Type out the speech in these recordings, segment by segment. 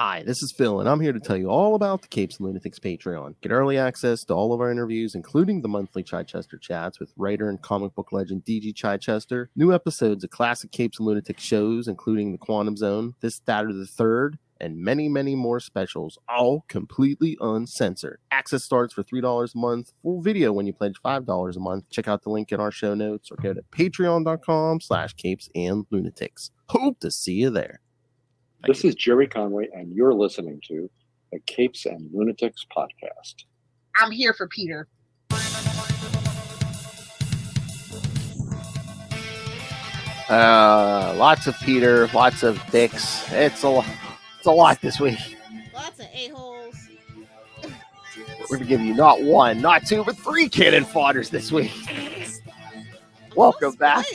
Hi, this is Phil, and I'm here to tell you all about the Capes and Lunatics Patreon. Get early access to all of our interviews, including the monthly Chichester chats with writer and comic book legend DG Chichester, new episodes of classic Capes and Lunatics shows, including The Quantum Zone, This, That, or the Third, and many, many more specials, all completely uncensored. Access starts for $3 a month, full video when you pledge $5 a month. Check out the link in our show notes or go to patreon.com/capesandlunatics. Hope to see you there. This is Jerry Conway, and you're listening to the Capes and Lunatics podcast. I'm here for Peter. Lots of Peter, lots of dicks. It's a lot this week. Lots of a-holes. We're going to give you not one, not two, but 3 cannon fodders this week. Welcome back.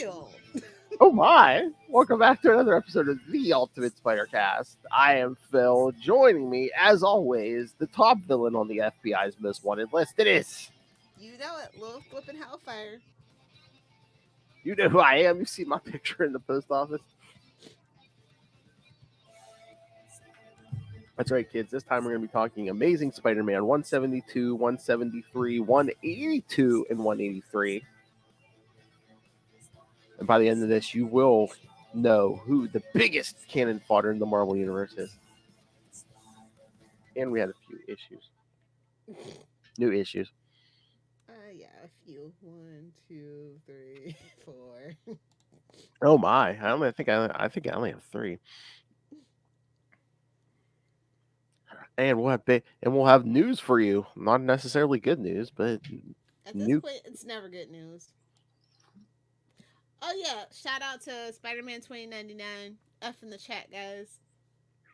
Oh my. Welcome back to another episode of the Ultimate Spider-Cast. I am Phil. Joining me, as always, the top villain on the FBI's most wanted list. It is. You know it, little flipping hellfire. You know who I am. You see my picture in the post office. That's right, kids. This time we're going to be talking Amazing Spider-Man 172, 173, 182, and 183. And by the end of this, you will know who the biggest cannon fodder in the Marvel Universe is. And we had a few issues. New issues. Yeah, a few. 1, 2, 3, 4. Oh my! I think I only have 3. And we'll have news for you. Not necessarily good news, but at this point, it's never good news. Oh yeah! Shout out to Spider-Man 2099. F in the chat, guys.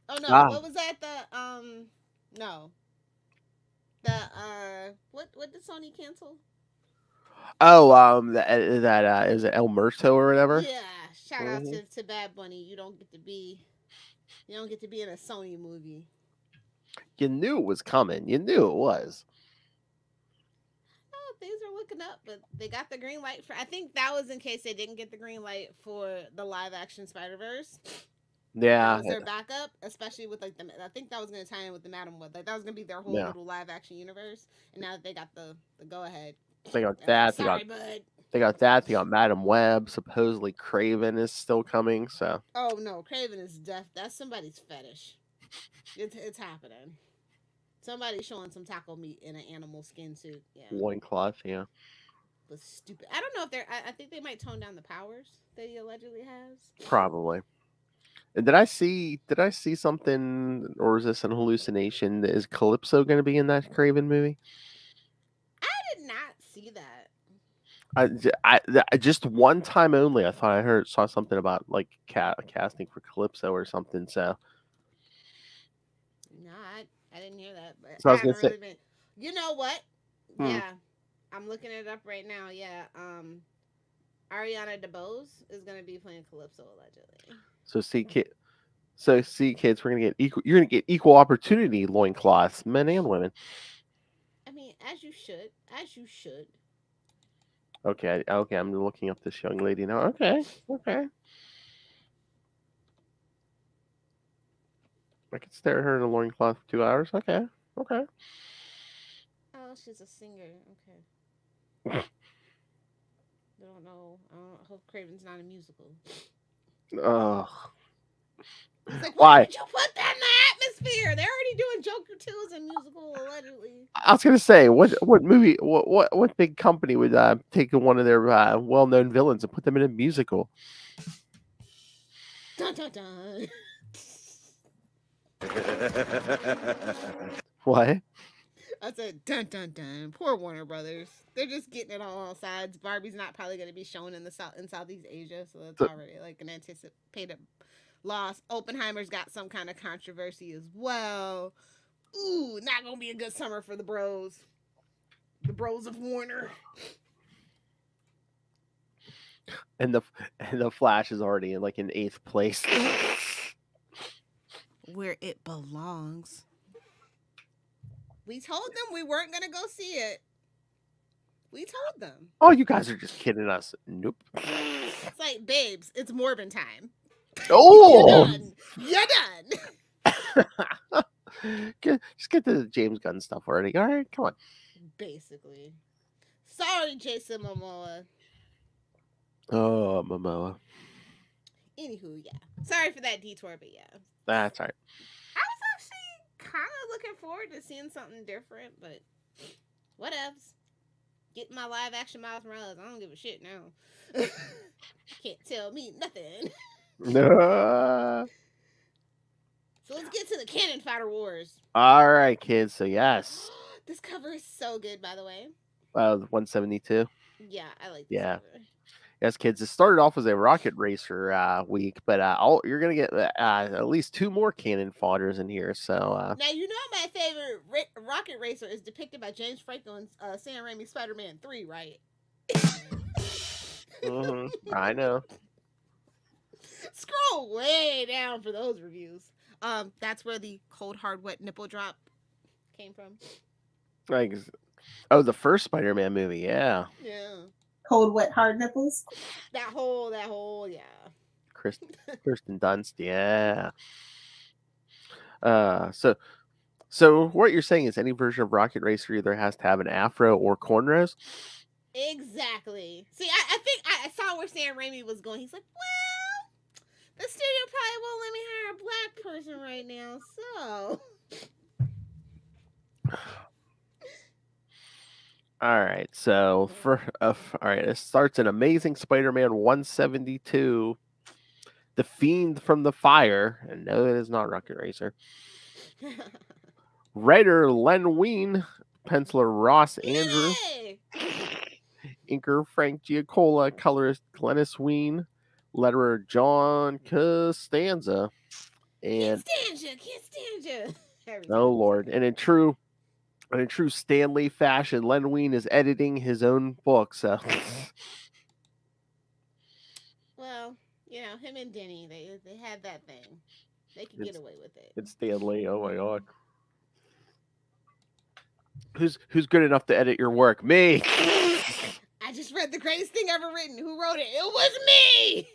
Oh no! What was that? What did Sony cancel? Oh, that is it El Muerto or whatever? Yeah. Shout out to Bad Bunny. You don't get to be in a Sony movie. You knew it was coming. You knew it was. Things are looking up, but they got the green light for. I think that was in case they didn't get the green light for the live action Spider-Verse. Yeah, that was their backup, especially with like I think that was going to tie in with the Madam Web. Like that was going to be their whole little live action universe. And now that they got the go ahead, they got that. Sorry, they got that. They got Madam Web. Supposedly Craven is still coming. So. Oh no, Craven is deaf. That's somebody's fetish. It's happening. Somebody's showing some taco meat in an animal skin suit. Yeah. Loincloth, yeah. Was stupid. I don't know if they're. I think they might tone down the powers that he allegedly has. Probably. And did I see something, or is this an hallucination? Is Calypso going to be in that Craven movie? I did not see that. I just one time only. I thought I saw something about like casting for Calypso or something. So. No, I didn't hear that. But so I was going to say. Really you know what? Yeah. I'm looking it up right now. Yeah. Ariana DeBose is going to be playing Calypso allegedly. So kids, we're going to get you're going to get equal opportunity loincloths, men and women. I mean, as you should. Okay, I'm looking up this young lady now. Okay. I could stare at her in a loincloth for 2 hours. Okay. Oh, she's a singer. Okay. I don't know. I hope Craven's not a musical. Ugh. Like, why would you put that in the atmosphere? They're already doing Joker 2 as a musical, allegedly. I was gonna say, what movie, what big company would take one of their well-known villains and put them in a musical? Dun dun dun. What? I said, dun dun dun. Poor Warner Brothers. They're just getting it on all sides. Barbie's not probably going to be shown in Southeast Asia, so that's already like an anticipated loss. Oppenheimer's got some kind of controversy as well. Ooh, not going to be a good summer for the bros. The bros of Warner. And the Flash is already in like in 8th place. Where it belongs. We told them we weren't going to go see it. We told them. Oh, you guys are just kidding us. Nope. It's like, babes, it's Morbin time. Oh! You're done. Just get to the James Gunn stuff already. All right, come on. Basically. Sorry, Jason Momoa. Oh, Momoa. Anywho, yeah. Sorry for that detour, but yeah. That's all right. I was actually kind of looking forward to seeing something different, but whatevs. Getting my live action Miles Morales. I don't give a shit now. Can't tell me nothing. No. So let's get to the Cannon Fodder Wars. All right, kids. So yes. This cover is so good, by the way. 172. Yeah, I like this Yeah. cover. Yes, kids. It started off as a rocket racer week, but you're gonna get at least 2 more cannon fodders in here. So now you know my favorite rocket racer is depicted by James Franco in Sam Raimi's Spider-Man 3, right? I know. Scroll way down for those reviews. That's where the cold hard wet nipple drop came from. Like, the first Spider-Man movie, yeah. Yeah. Cold wet hard nipples. That whole, yeah. Kirsten Dunst, yeah. So what you're saying is any version of Rocket Racer either has to have an afro or cornrows? Exactly. See, I think I saw where Sam Raimi was going. He's like, well, the studio probably won't let me hire a black person right now, so. All right, so all right, it starts in Amazing Spider-Man 172, The Fiend from the Fire, and no, it is not Rocket Racer. Writer Len Wein, penciler Ross Andrew, inker Frank Giacola, colorist Glennis Wein, letterer John Costanza, and Can't stand you. Oh Lord, and in true Stan Lee fashion, Len Wein is editing his own book. So, well, you know, him and Denny, they had that thing. They could get away with it. It's Stan Lee. Oh my God. Who's good enough to edit your work? Me. I just read the greatest thing ever written. Who wrote it? It was me.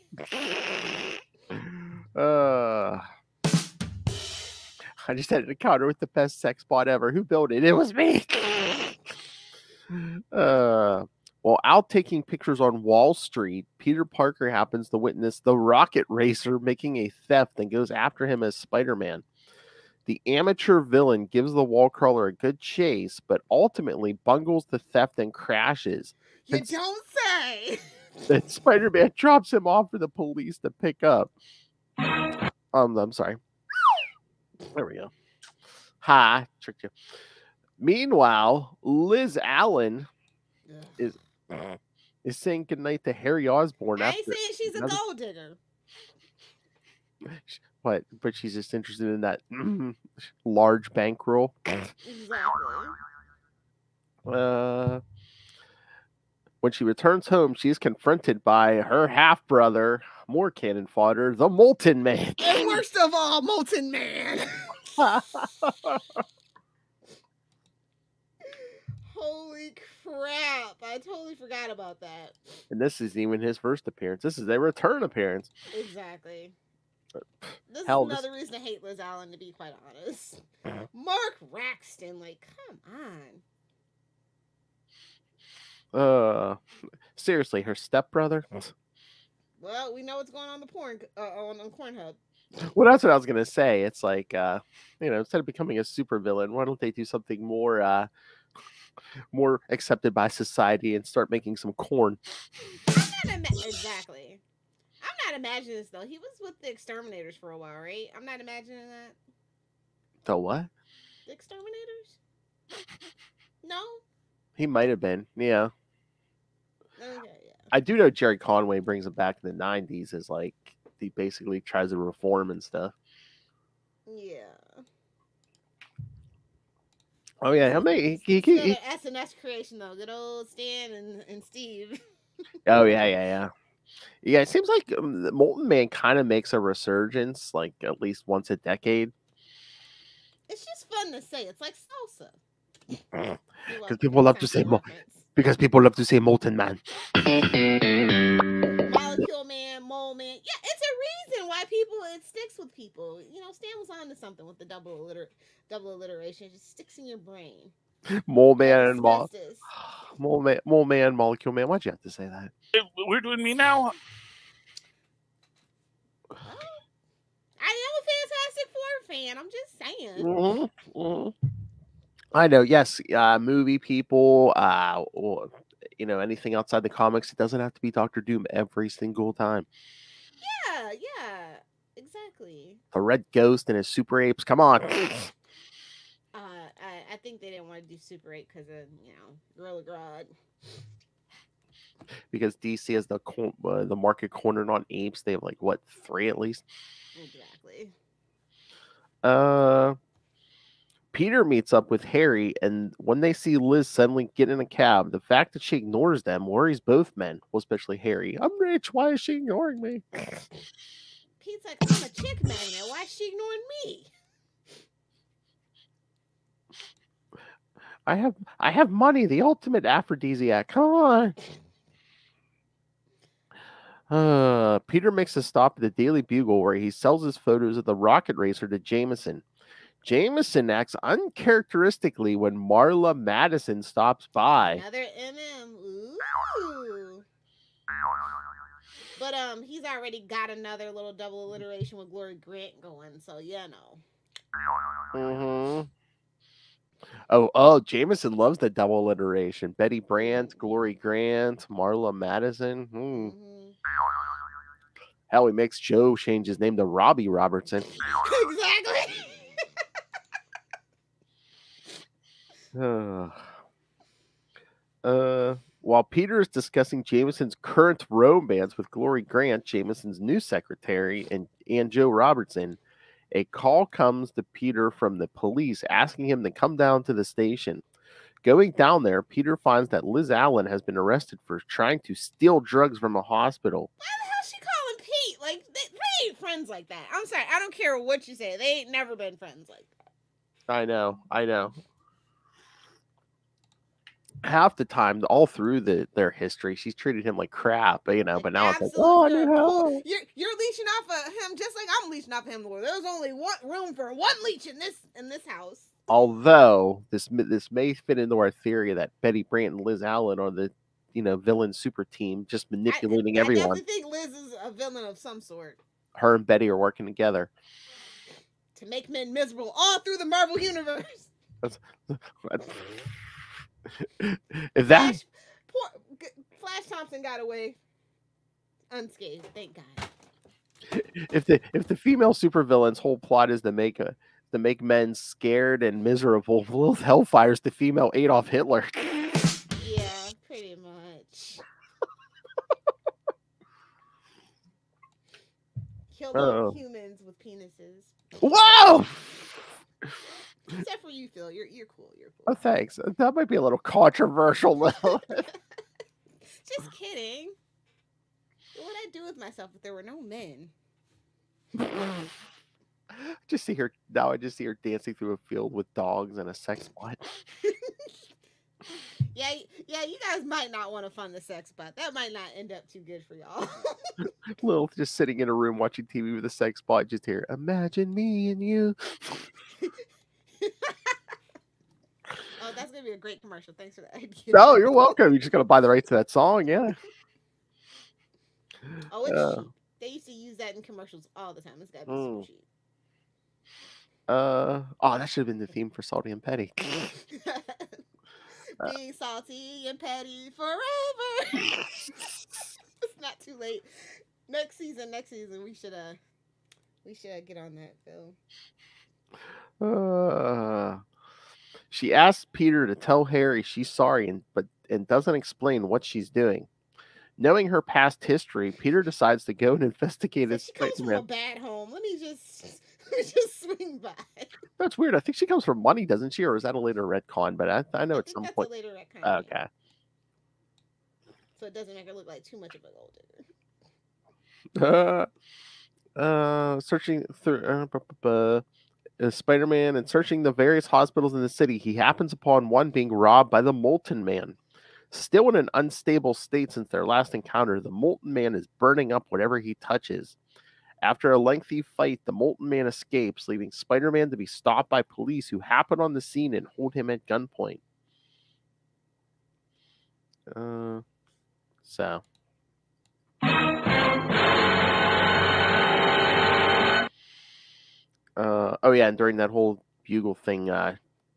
I just had an encounter with the best sex bot ever. Who built it? It was me. While out taking pictures on Wall Street, Peter Parker happens to witness the rocket racer making a theft and goes after him as Spider-Man. The amateur villain gives the wall crawler a good chase, but ultimately bungles the theft and crashes. You don't say. Then Spider-Man drops him off for the police to pick up. I'm sorry. There we go. Ha, tricked you. Meanwhile, Liz Allen is saying goodnight to Harry Osborn. I ain't saying she's a gold digger. What? But she's just interested in that large bankroll. Exactly. When she returns home, she's confronted by her half-brother, more cannon fodder, the Molten Man. And worst of all, Molten Man. Holy crap. I totally forgot about that. And this isn't even his first appearance. This is a return appearance. Exactly. This is another reason to hate Liz Allen, to be quite honest. Mark Raxton, like, come on. Seriously, her stepbrother? Well, we know what's going on the on Pornhub. Well, that's what I was gonna say. It's like, instead of becoming a supervillain, why don't they do something more, more accepted by society and start making some corn? Exactly. I'm not imagining this though. He was with the Exterminators for a while, right? I'm not imagining that. The what? The Exterminators? No. He might have been, yeah. Okay, yeah. I do know Jerry Conway brings him back in the 90s as like he basically tries to reform and stuff. Yeah. Oh yeah, he S&S creation though. Good old Stan and Steve. Oh yeah. Yeah, it seems like Molten Man kind of makes a resurgence, like at least once a decade. It's just fun to say. It's like salsa. Because people love to say Molten Man. Molecule Molecule Man, Mole Man. Yeah, it's a reason why it sticks with people. You know, Stan was on to something with the double alliteration. It just sticks in your brain. Mole We have Man, discussed this. Mole Man, Molecule Man. Why'd you have to say that? We're doing me now. Well, I am a Fantastic Four fan. I'm just saying. Mm-hmm. Mm-hmm. I know. Yes, movie people. Or, you know, anything outside the comics. It doesn't have to be Doctor Doom every single time. Yeah, exactly. The Red Ghost and his super apes. Come on. I think they didn't want to do Super 8 because of, you know, Gorilla Grodd. Because DC has the market cornered on apes. They have like what, 3 at least. Exactly. Peter meets up with Harry, and when they see Liz suddenly get in a cab, the fact that she ignores them worries both men, well, especially Harry. I'm rich. Why is she ignoring me? Pete's like, I'm a chick magnet. Why is she ignoring me? I have money, the ultimate aphrodisiac. Come on. Peter makes a stop at the Daily Bugle where he sells his photos of the rocket racer to Jameson. Jameson acts uncharacteristically when Marla Madison stops by. Another MM. Ooh. But he's already got another little double alliteration with Glory Grant going, so you know. Mm-hmm. Oh, Jameson loves the double alliteration. Betty Brant, Glory Grant, Marla Madison. Mm-hmm. Hell, he makes Joe change his name to Robbie Robertson. Exactly. While Peter is discussing Jameson's current romance with Glory Grant, Jameson's new secretary, and Joe Robertson, a call comes to Peter from the police asking him to come down to the station. Going down there, Peter finds that Liz Allen has been arrested for trying to steal drugs from a hospital. Why the hell is she calling Pete? Like, they ain't friends like that. I'm sorry. I don't care what you say. They ain't never been friends like that. I know. Half the time, all through their history, she's treated him like crap, you know. But now it's like, oh, I need help. You're leeching off of him just like I'm leeching off of him. There's only room for one leech in this house. Although this may fit into our theory that Betty Brant and Liz Allen are the villain super team, just manipulating everyone. I definitely think Liz is a villain of some sort. Her and Betty are working together to make men miserable all through the Marvel universe. If that Flash Thompson got away unscathed, thank God. If the female supervillain's whole plot is to make men scared and miserable, Lilith Hellfire's the female Adolf Hitler. Yeah, pretty much. Kill all humans with penises. Whoa! Except for you, Phil. You're cool. You're cool. Oh, thanks. That might be a little controversial, though. Just kidding. What would I do with myself if there were no men? I just see her dancing through a field with dogs and a sex bot. Yeah, you guys might not want to fund the sex bot. That might not end up too good for y'all. Lilith just sitting in a room watching TV with a sex bot, just here. Imagine me and you. Oh, that's gonna be a great commercial. Thanks for that idea. No, you're welcome. You just gotta buy the rights to that song, yeah. Oh, it's cheap. They used to use that in commercials all the time. It's gotta be super cheap. That should have been the theme for Salty and Petty. Being salty and petty forever. It's not too late. Next season, we should get on that, Phil. She asks Peter to tell Harry she's sorry and doesn't explain what she's doing. Knowing her past history, Peter decides to go and investigate his. She comes from a bad home. Let me just swing by. That's weird. I think she comes from money, doesn't she? Or is that a later retcon? But I know at some point. A later retcon. Okay. So it doesn't make her look like too much of a gold digger. Searching through Spider-Man and searching the various hospitals in the city, he happens upon one being robbed by the Molten Man. Still in an unstable state since their last encounter, the Molten Man is burning up whatever he touches. After a lengthy fight, the Molten Man escapes, leaving Spider-Man to be stopped by police who happen on the scene and hold him at gunpoint. So. Oh yeah, and during that whole bugle thing,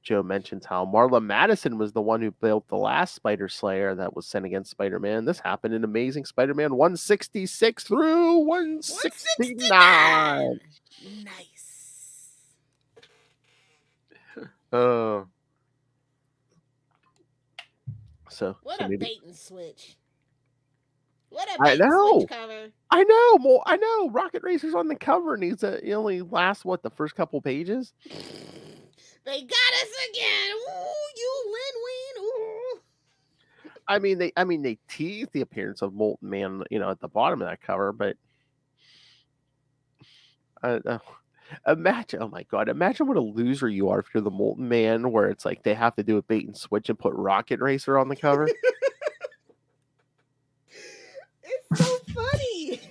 Joe mentions how Marla Madison was the one who built the last Spider Slayer that was sent against Spider-Man. This happened in Amazing Spider-Man 166 through 169. Nice. So What a maybe... bait and switch. What a I bait and know. switch cover. I know. Well, I know. Rocket Racer's on the cover, and he only lasts the first couple pages. They got us again. Ooh, you Lin Wein. Ooh. I mean, they tease the appearance of Molten Man, at the bottom of that cover, but imagine, oh my god, imagine what a loser you are if you're the Molten Man, where it's like they have to do a bait and switch and put Rocket Racer on the cover. It's so funny.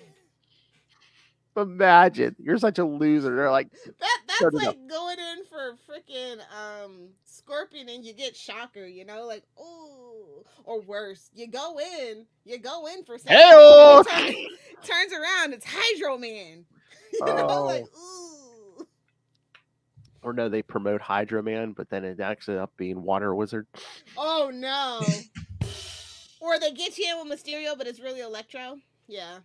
Imagine you're such a loser. They're like that's like going in for freaking Scorpion and you get Shocker, like or worse, you go in for something. Turns around, it's Hydro Man. Like ooh. Or no, they promote Hydro Man, but then it actually up being Water Wizard. Oh no. Or they get you in with Mysterio, but it's really Electro. Yeah.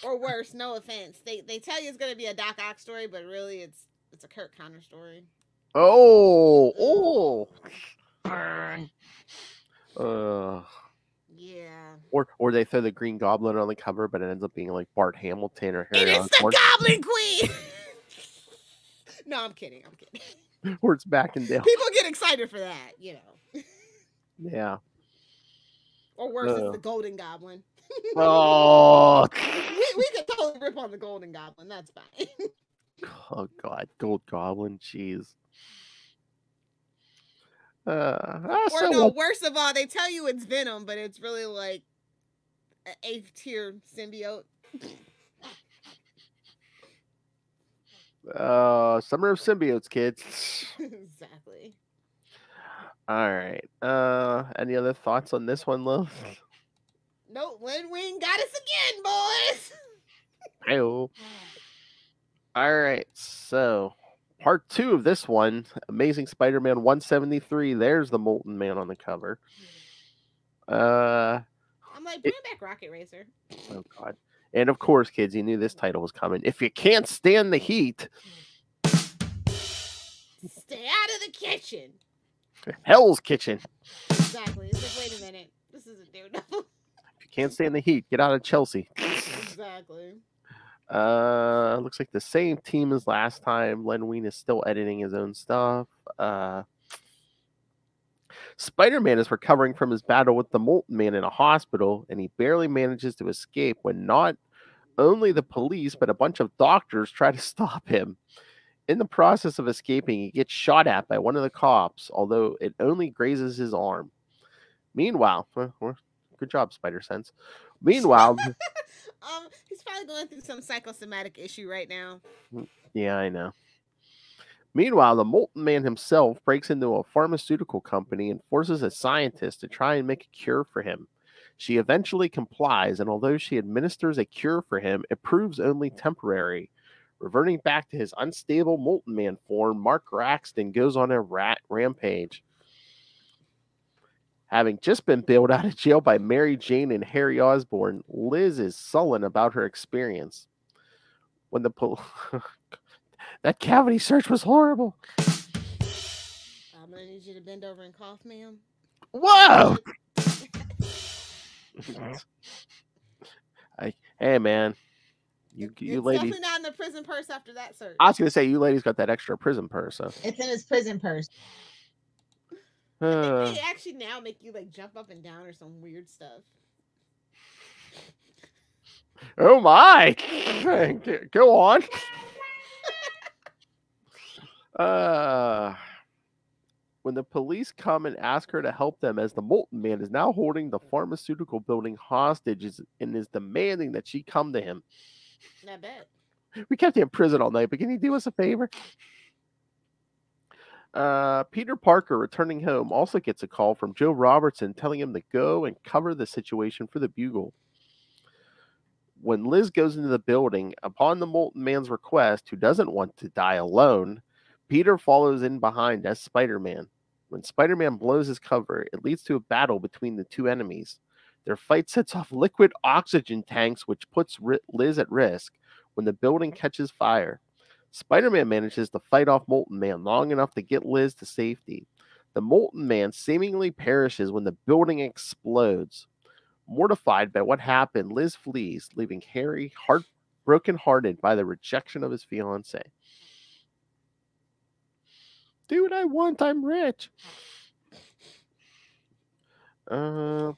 Or worse, no offense. They tell you it's gonna be a Doc Ock story, but really it's a Kurt Connor story. Oh. Burn. Yeah. Or they throw the Green Goblin on the cover, but it ends up being like Bart Hamilton or Harry. And it's the Goblin Queen. No, I'm kidding. Or it's back and down. People get excited for that, Yeah. Or worse, it's the Golden Goblin. Oh. we could totally rip on the Golden Goblin. That's fine. Oh God, Gold Goblin, jeez. Worst of all, they tell you it's Venom, but it's really like an 8th tier symbiote. Summer of Symbiotes, kids. Exactly. All right. Any other thoughts on this one, Lilith? No, Lin Wing got us again, boys. Hey-o. All right, so part 2 of this one, Amazing Spider-Man 173. There's the Molten Man on the cover. I'm like, bring back Rocket Racer. Oh God! And of course, kids, you knew this title was coming. If you can't stand the heat, stay out of the kitchen. Hell's Kitchen. Exactly. It's like, wait a minute, this isn't Daredevil. If you can't stand the heat, get out of Chelsea. Exactly. Looks like the same team as last time. Len Wein is still editing his own stuff. Spider-Man is recovering from his battle with the Molten Man in a hospital, and he barely manages to escape when not only the police, but a bunch of doctors try to stop him. In the process of escaping, he gets shot at by one of the cops, although it only grazes his arm. Meanwhile, good job, Spider Sense. Meanwhile, he's probably going through some psychosomatic issue right now. Yeah, I know. Meanwhile, the Molten Man himself breaks into a pharmaceutical company and forces a scientist to try and make a cure for him. She eventually complies, and although she administers a cure for him, it proves only temporary. Reverting back to his unstable Molten Man form, Mark Raxton goes on a rampage. Having just been bailed out of jail by Mary Jane and Harry Osborn, Liz is sullen about her experience. When the that cavity search was horrible. I'm gonna need you to bend over and cough, ma'am. Whoa! Hey, man. You it's ladies. definitely not in the prison purse after that search. I was gonna say you ladies got that extra prison purse. So. It's in his prison purse. I think they actually now make you like jump up and down or some weird stuff. Oh my! Go on. when the police come and ask her to help them, as the Molten Man is now holding the pharmaceutical building hostage and is demanding that she come to him. I bet. We kept you in prison all night, but can you do us a favor? Peter Parker, returning home, also gets a call from Joe Robertson telling him to go and cover the situation for the Bugle. When Liz goes into the building, upon the Molten Man's request, who doesn't want to die alone, Peter follows in behind as Spider-Man. When Spider-Man blows his cover, it leads to a battle between the two enemies. Their fight sets off liquid oxygen tanks, which puts Liz at risk when the building catches fire. Spider-Man manages to fight off Molten Man long enough to get Liz to safety. The Molten Man seemingly perishes when the building explodes. Mortified by what happened, Liz flees, leaving Harry broken-hearted by the rejection of his fiancée. Do what I want, I'm rich. Yeah,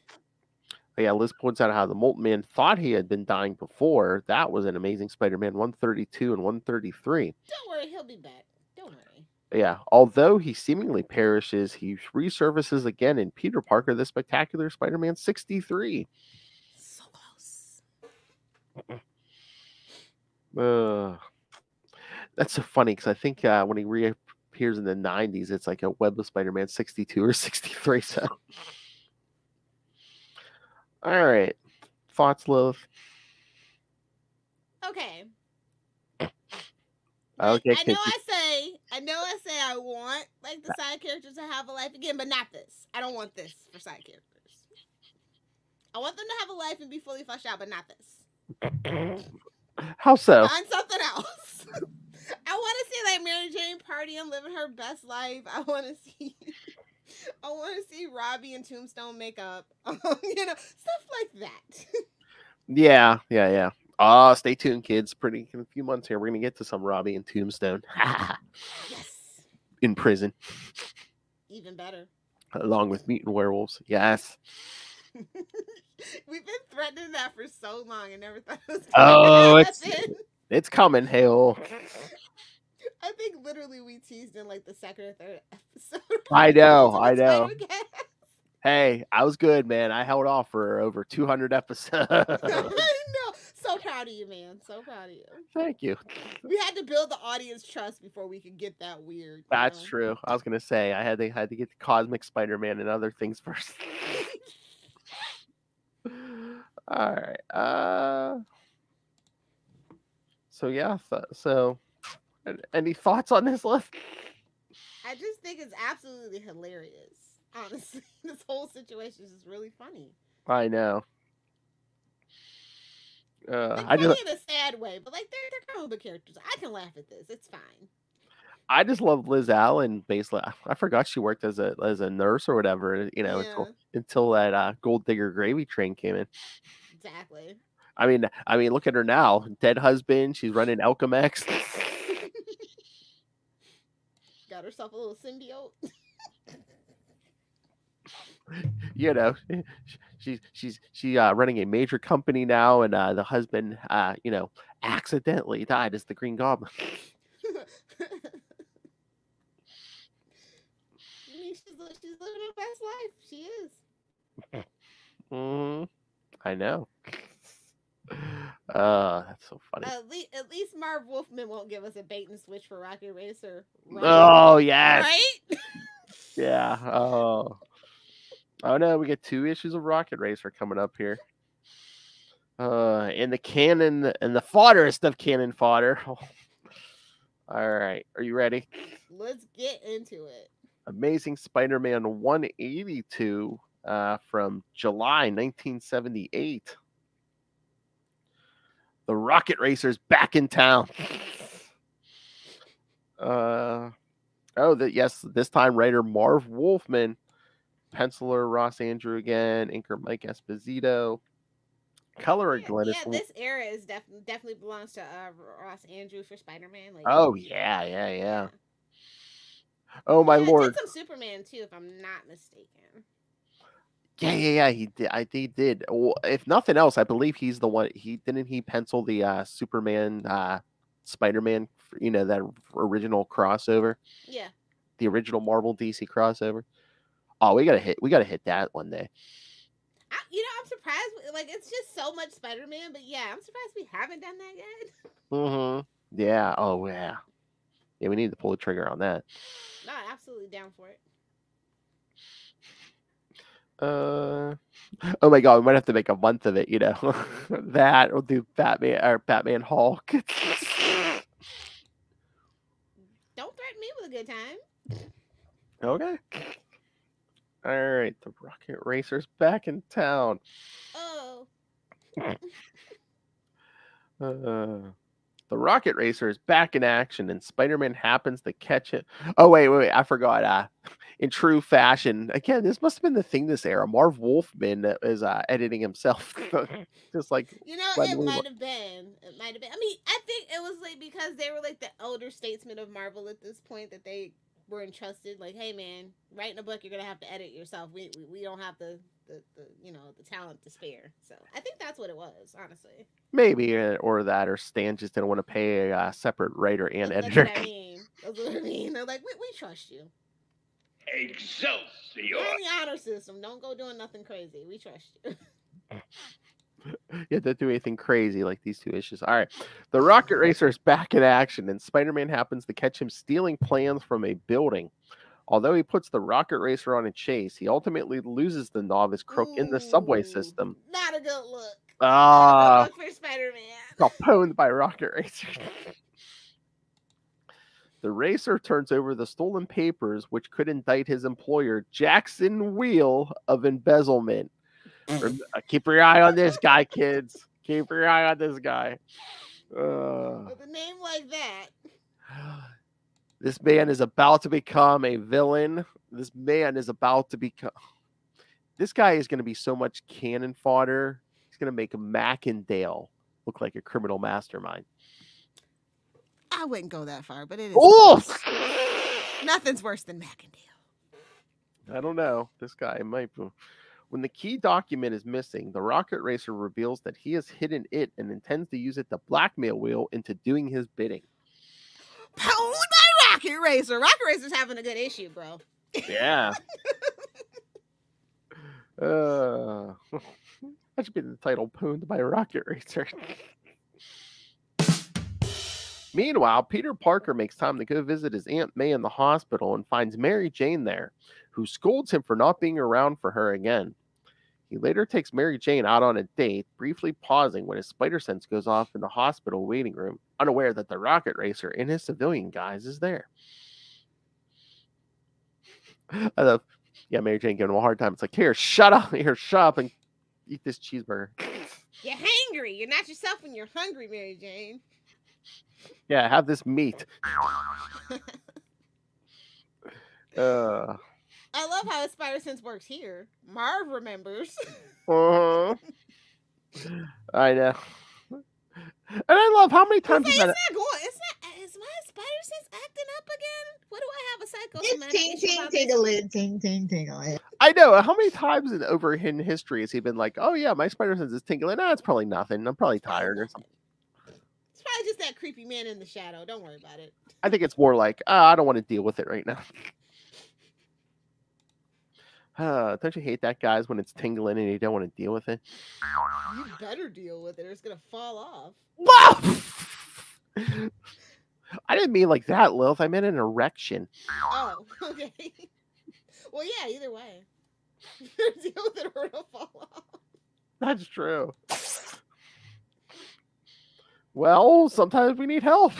Liz points out how the Molten Man thought he had been dying before. That was an Amazing Spider-Man 132 and 133. Don't worry, he'll be back. Don't worry. Yeah, although he seemingly perishes, he resurfaces again in Peter Parker, the Spectacular Spider-Man 63. So close. That's so funny because I think when he reappears in the 90s, it's like a Web of Spider-Man 62 or 63. So, all right, thoughts, Lilith? Okay. Okay. I know I say I want like the side characters to have a life again, but not this. I don't want this for side characters. I want them to have a life and be fully fleshed out, but not this. How so? Find something else. I want to see like Mary Jane partying, living her best life. I want to see Robbie and Tombstone makeup. Stuff like that. Yeah. Stay tuned, kids. In a few months here, we're gonna get to some Robbie and Tombstone. Yes. In prison. Even better. Along with mutant werewolves. Yes. We've been threatening that for so long and never thought it was going to happen. It's coming, hell. I think literally we teased in like the second or third episode. I know. Hey, I was good, man. I held off for over 200 episodes. I know. So proud of you, man. So proud of you. Thank you. We had to build the audience trust before we could get that weird. That's true. I was gonna say I had to get the Cosmic Spider-Man and other things first. All right. So yeah. So, any thoughts on this list? I just think it's absolutely hilarious. Honestly, this whole situation is just really funny. I know. Funny in a sad way, but like they're comic book characters. I can laugh at this. It's fine. I just love Liz Allen. Basically, I forgot she worked as a nurse or whatever. Until that Gold Digger Gravy Train came in. Exactly. I mean, look at her now. Dead husband. She's running Alchemex. Got herself a little symbiote. She's running a major company now, and the husband, accidentally died as the Green Goblin. She's living her best life. She is. I know. That's so funny. At least Marv Wolfman won't give us a bait and switch for Rocket Racer. Right? Oh yes. Right? Yeah. Oh no, we get 2 issues of Rocket Racer coming up here. In the canon and the fodderest of canon fodder. All right, are you ready? Let's get into it. Amazing Spider-Man 182 from July 1978. The Rocket Racer's back in town. This time writer Marv Wolfman, penciler Ross Andrew again, inker Mike Esposito, colorer Glennis. Yeah, this era is definitely belongs to Ross Andrew for Spider-Man. Yeah. Oh my lord! He did some Superman too, if I'm not mistaken. Yeah. He did. Well, if nothing else, I believe he's the one. He pencil the Superman, Spider-Man. That original crossover. Yeah. the original Marvel DC crossover. Oh, we gotta hit that one day. I'm surprised. Like, it's just so much Spider-Man, but yeah, I'm surprised we haven't done that yet. Mm-hmm. Yeah. Oh, yeah. Yeah, we need to pull the trigger on that. No, absolutely down for it. Oh my God, we might have to make a month of it. You know, that we'll do Batman Hulk. Don't threaten me with a good time. Okay. All right, the Rocket Racer's back in town. Oh. The Rocket Racer is back in action, and Spider-Man happens to catch it. Oh, wait, I forgot. In true fashion, again, this must have been the thing this era. Marv Wolfman is editing himself. Just like... it might have been. It might have been. I mean, I think it was like because they were like the elder statesmen of Marvel at this point that they were entrusted. Like, hey, man, writing a book, you're going to have to edit yourself. We don't have the talent to spare. So I think that's what it was, honestly. Maybe, or Stan just didn't want to pay a separate writer and editor. That's what I mean. They're like, we trust you. Excelsior! You're in the honor system. Don't go doing nothing crazy. We trust you. Yeah, don't do anything crazy like these two issues. All right. The Rocket Racer is back in action, and Spider-Man happens to catch him stealing plans from a building. Although he puts the Rocket Racer on a chase, he ultimately loses the novice crook in the subway system. Not a good look. Ah, for Spider-Man. Got pwned by Rocket Racer. The racer turns over the stolen papers, which could indict his employer, Jackson Wheel, of embezzlement. Keep your eye on this guy, kids. Keep your eye on this guy. With a name like that. This man is about to become a villain. This man is about to become... This guy is going to be so much cannon fodder. He's going to make Mackendale look like a criminal mastermind. I wouldn't go that far, but it is. Oh! Nothing's worse than Mackendale. I don't know. This guy might be... When the key document is missing, the Rocket Racer reveals that he has hidden it and intends to use it to blackmail Wheel into doing his bidding. Pwned by Rocket Racer. Rocket Racer's having a good issue, bro. Yeah. That should be the title, Pwned by Rocket Racer. Meanwhile, Peter Parker makes time to go visit his Aunt May in the hospital and finds Mary Jane there, who scolds him for not being around for her again. He later takes Mary Jane out on a date, briefly pausing when his spider sense goes off in the hospital waiting room, unaware that the Rocket Racer in his civilian guise is there. I love, Mary Jane giving him a hard time. It's like, here, shut up and eat this cheeseburger. You're hangry. You're not yourself when you're hungry, Mary Jane. Yeah, have this meat. I love how his spider sense works here. Marv remembers. I know. And I love how many times is my spider sense acting up again? What do I have a psychosomatic Ting. I know. How many times over in history has he been like, oh yeah, my spider sense is tingling? It's probably nothing. I'm probably tired or something. It's probably just that creepy man in the shadow. Don't worry about it. I think it's more like, I don't want to deal with it right now. Don't you hate that, guys, when it's tingling and you don't want to deal with it? You better deal with it or it's going to fall off. I didn't mean like that, Lilith. I meant an erection. Oh, okay. Well, yeah, either way. You better deal with it or it'll fall off. That's true. Well, sometimes we need help.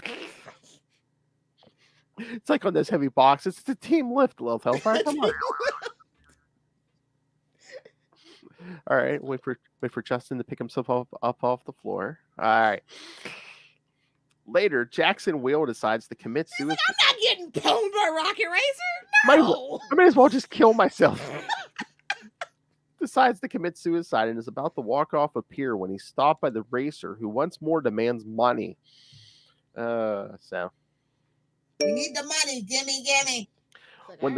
It's like on those heavy boxes. It's a team lift, Lilith. Come on. All right, wait for Justin to pick himself up off the floor. All right. Later, Jackson Wheel decides to commit suicide. I'm not getting pwned by Rocket Racer. No. I may as well just kill myself. Decides to commit suicide and is about to walk off a pier when he's stopped by the racer, who once more demands money. So We need the money. Gimme. Like, when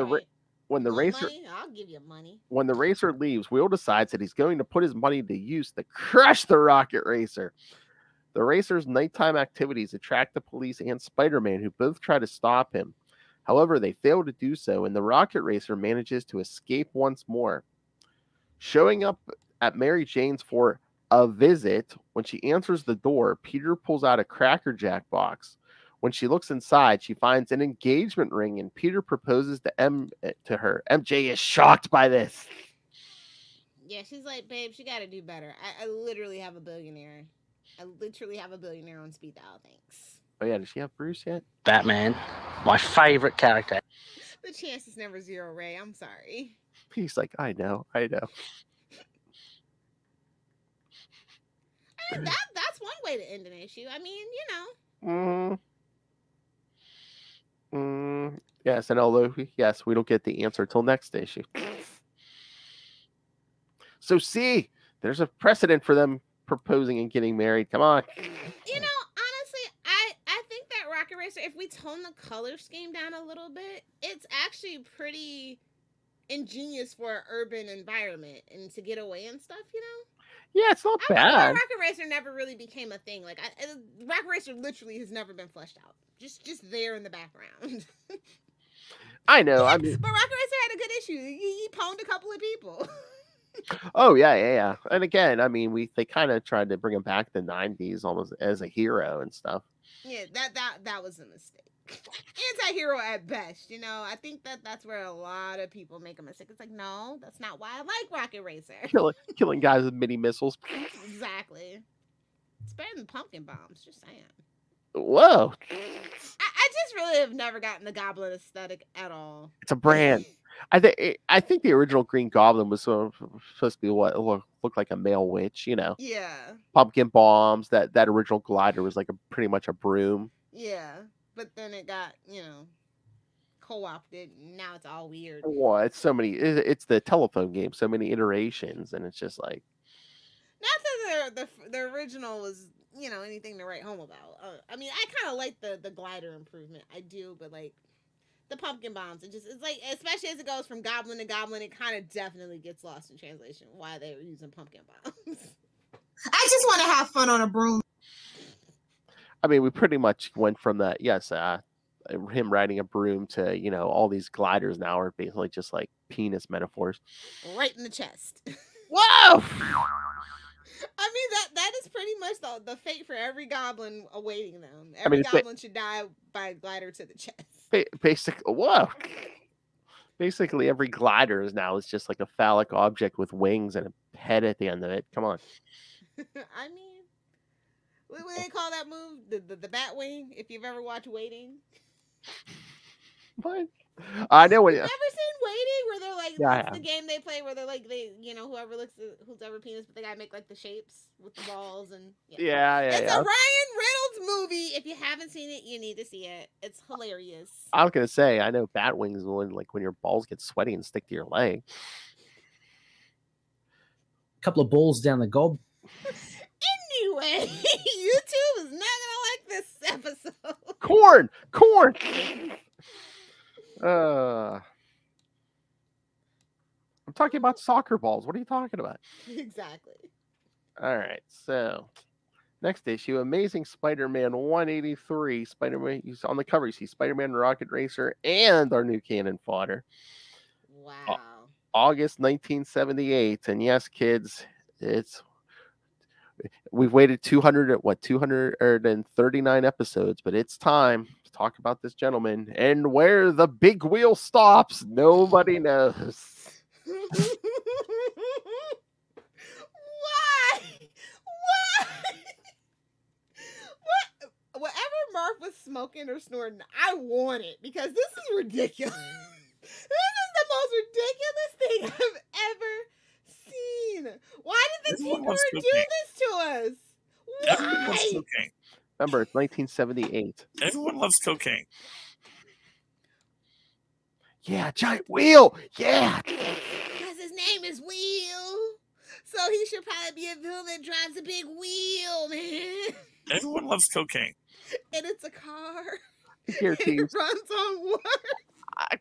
the racer, money? I'll give you money. When the racer leaves, Wheel decides that he's going to put his money to use to crush the Rocket Racer. The racer's nighttime activities attract the police and Spider-Man, who both try to stop him. However, they fail to do so, and the rocket racer manages to escape once more. Showing up at Mary Jane's for a visit, when she answers the door, Peter pulls out a Cracker Jack box. When she looks inside, she finds an engagement ring, and Peter proposes to her. MJ is shocked by this. Yeah, she's like, babe, she got to do better. I literally have a billionaire. I literally have a billionaire on speed dial. Thanks. Oh yeah, does she have Bruce yet? Batman, my favorite character. The chance is never zero, Ray. I'm sorry. He's like, I know. I mean, that's one way to end an issue. I mean, Yes, and although yes, we don't get the answer till next issue. So see, there's a precedent for them proposing and getting married. Come on. Honestly, I think that Rocket Racer, if we tone the color scheme down a little bit, it's actually pretty ingenious for an urban environment and to get away and stuff, Yeah, it's not bad. Rocket Racer never really became a thing. Like, Rocket Racer literally has never been fleshed out. Just there in the background. I know. But Rocket Racer had a good issue. He pwned a couple of people. Oh yeah. And again, I mean, they kind of tried to bring him back to the 90s almost as a hero and stuff. Yeah, that was a mistake. Anti-hero at best, I think that's where a lot of people make a mistake. It's like, no, that's not why I like Rocket Racer. Killing guys with mini missiles. Exactly. It's better than pumpkin bombs, just saying. Whoa. I just really have never gotten the Goblin aesthetic at all. It's a brand. I think the original Green Goblin was supposed to be what looked like a male witch, Yeah. Pumpkin bombs. That original glider was like pretty much a broom. Yeah, but then it got co-opted. And now it's all weird. Well, it's so many. It's the telephone game. So many iterations, and it's just like. Not that the original was anything to write home about. I mean, I kind of like the glider improvement. I do, but like. The pumpkin bombs, it's like, especially as it goes from goblin to goblin, it kind of definitely gets lost in translation why they were using pumpkin bombs. I just want to have fun on a broom. I mean, we pretty much went from that, yes, him riding a broom to, all these gliders now are basically just like penis metaphors. Right in the chest. Whoa! I mean, that is pretty much the fate for every goblin awaiting them. Every goblin should die by a glider to the chest. Basically, every glider is just like a phallic object with wings and a head at the end of it. Come on. I mean, what do they call that move? The bat wing, if you've ever watched Waiting. What? I know what. You've ever seen Waiting, where they're like, that's the game they play, where they're like, whoever looks at who's ever penis, but they gotta make like the shapes with the balls and yeah. It's a Ryan Reynolds movie. If you haven't seen it, you need to see it. It's hilarious. I was gonna say, I know bat wings when your balls get sweaty and stick to your leg. A couple of balls down the gob. Anyway, YouTube is not gonna like this episode. Corn. I'm talking about soccer balls. What are you talking about? Exactly. All right. So, next issue, Amazing Spider-Man 183. Spider-Man. On the cover, you see Spider-Man, Rocket Racer, and our new cannon fodder. Wow. August 1978, and yes, kids, we've waited 239 episodes, but it's time to talk about this gentleman and where the big wheel stops. Nobody knows. Why? What? Whatever Mark was smoking or snorting, I want it because this is ridiculous. This is the most ridiculous thing I've ever seen. Why did the Tinkerer do this to us? Everyone loves cocaine. Remember, it's 1978. Everyone loves cocaine. Yeah, giant wheel. Yeah. Because his name is Wheel. So he should probably be a villain that drives a big wheel, man. Everyone loves cocaine. And it's a car. Here, It runs on water.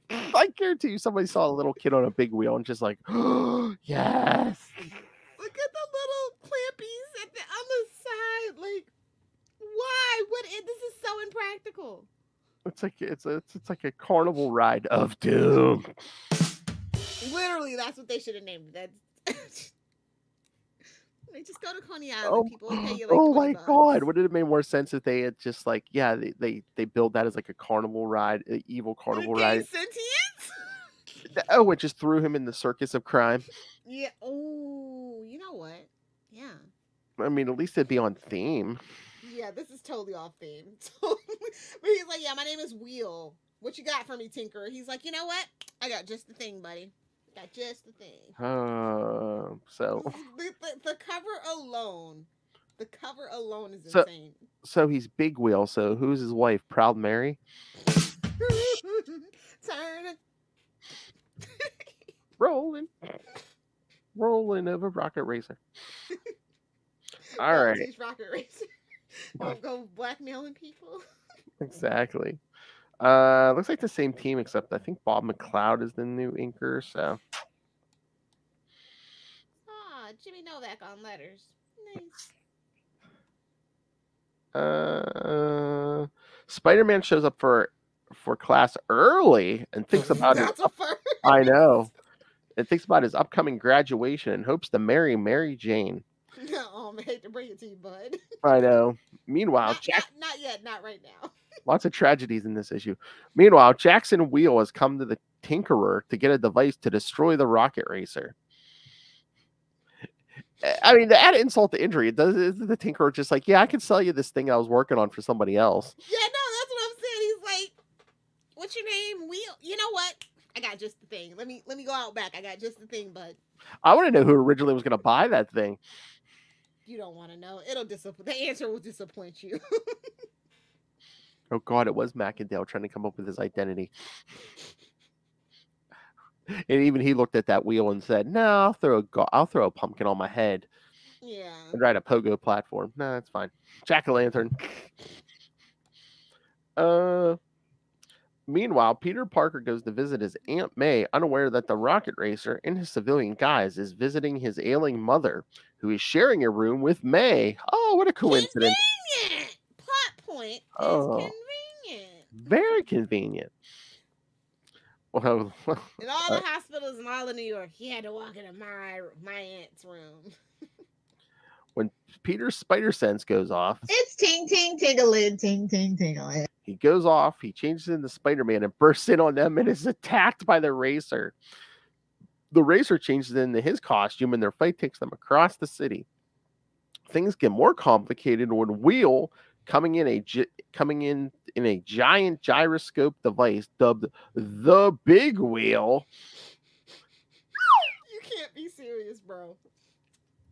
I guarantee you somebody saw a little kid on a big wheel and just like, oh, yes. Look at the little clampies on the side. Like, why? This is so impractical. It's like a carnival ride of doom. Literally, that's what they should have named it. That's they just go to Coney Island. Oh, People will pay you like oh 20 my bucks. God! Would it have made more sense if they had just like they build that as like a carnival ride, an evil carnival ride? Sentience? Oh, it just threw him in the circus of crime. Yeah. Oh, you know what? Yeah. I mean, at least it'd be on theme. Yeah, this is totally off theme. But he's like, yeah, my name is Wheel. What you got for me, Tinker? He's like, you know what? I got just the thing, buddy. Got just the thing. So the cover alone. The cover alone is insane. So he's Big Wheel. So who's his wife? Proud Mary? Turn. Rolling over Rocket Racer. All right. Teach Rocket Racer. Don't go blackmailing people. Exactly. Looks like the same team, except I think Bob McLeod is the new inker. So. Jimmy Novak on letters. Nice. Spider-Man shows up for class early and thinks about it. I know. And thinks about his upcoming graduation and hopes to marry Mary Jane. Oh, I hate to bring it to you, bud. I know. Meanwhile, not yet, not right now. Lots of tragedies in this issue. Meanwhile, Jackson Wheel has come to the Tinkerer to get a device to destroy the Rocket Racer. I mean, to add insult to injury, isn't the Tinkerer just like, yeah, I can sell you this thing I was working on for somebody else? Yeah, no, that's what I'm saying. He's like, what's your name? Wheel. You know what? I got just the thing. Let me go out back. I got just the thing, bud. I want to know who originally was going to buy that thing. You don't want to know. It'll disappoint. The answer will disappoint you. Oh God, it was Macendale trying to come up with his identity. And even he looked at that wheel and said, "No, I'll throw a pumpkin on my head. Yeah. And ride a pogo platform. No, that's fine. Jack-o'-lantern." Meanwhile, Peter Parker goes to visit his Aunt May, unaware that the Rocket Racer, in his civilian guise, is visiting his ailing mother, who is sharing a room with May. Oh, what a coincidence! Convenient. Plot point. Oh, convenient. Very convenient. Well, in all the hospitals in all of New York, he had to walk into my aunt's room. When Peter's spider sense goes off, it's ting ting ting-a-lid, ting ting ting-a-lid. He goes off, he changes into Spider-Man and bursts in on them and is attacked by the Racer. The Racer changes into his costume and their fight takes them across the city. Things get more complicated when Wheel, coming in a giant gyroscope device dubbed the Big Wheel. You can't be serious, bro.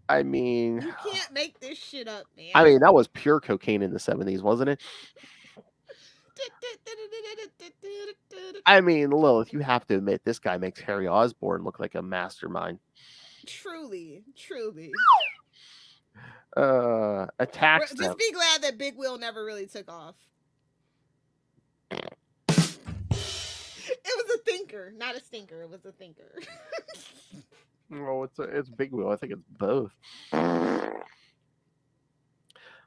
I mean, you can't make this shit up, man. I mean, that was pure cocaine in the 70s, wasn't it? I mean, Lilith, you have to admit, this guy makes Harry Osborn look like a mastermind. Truly. Attacks them. Just be glad that Big Wheel never really took off. It was a thinker, not a stinker. It was a thinker. Oh, it's Big Wheel. I think it's both.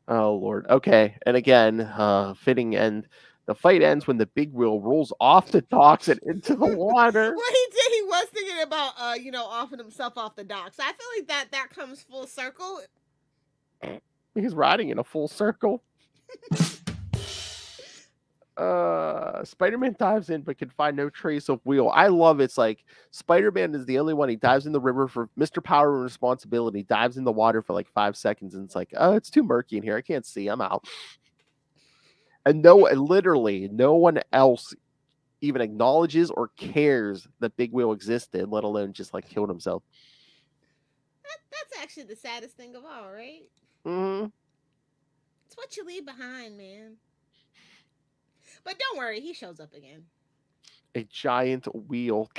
Oh, Lord. Okay. And again, fitting end. The fight ends when the Big Wheel rolls off the docks and into the water. What he did, he was thinking about, offing himself off the docks. I feel like that comes full circle. He's riding in a full circle. Spider-Man dives in but can find no trace of Wheel. I love it's like Spider-Man is the only one. He dives in the river for Mr. Power and Responsibility, dives in the water for like 5 seconds, and it's like, oh, it's too murky in here. I can't see. I'm out. And literally no one else even acknowledges or cares that Big Wheel existed, let alone just like killed himself. That's actually the saddest thing of all, right? Mm-hmm. It's what you leave behind, man. But don't worry, he shows up again. A giant wheel.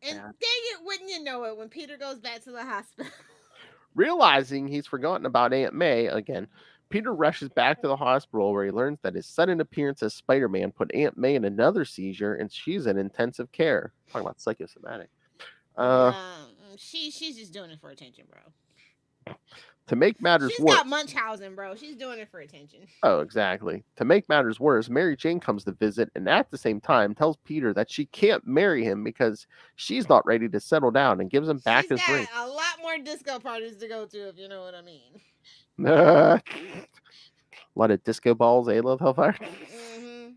And dang it, wouldn't you know it, when Peter goes back to the hospital. Realizing he's forgotten about Aunt May again, Peter rushes back to the hospital where he learns that his sudden appearance as Spider-Man put Aunt May in another seizure and she's in intensive care. Talking about psychosomatic. She's just doing it for attention, bro. To make matters She's worse, got Munchausen, bro. She's doing it for attention. oh, exactly. To make matters worse, Mary Jane comes to visit and at the same time tells Peter that she can't marry him because she's not ready to settle down and gives him back She's his ring. got a lot more disco parties to go to, if you know what I mean. A lot of disco balls, eh, Love Hellfire? Mm-hmm.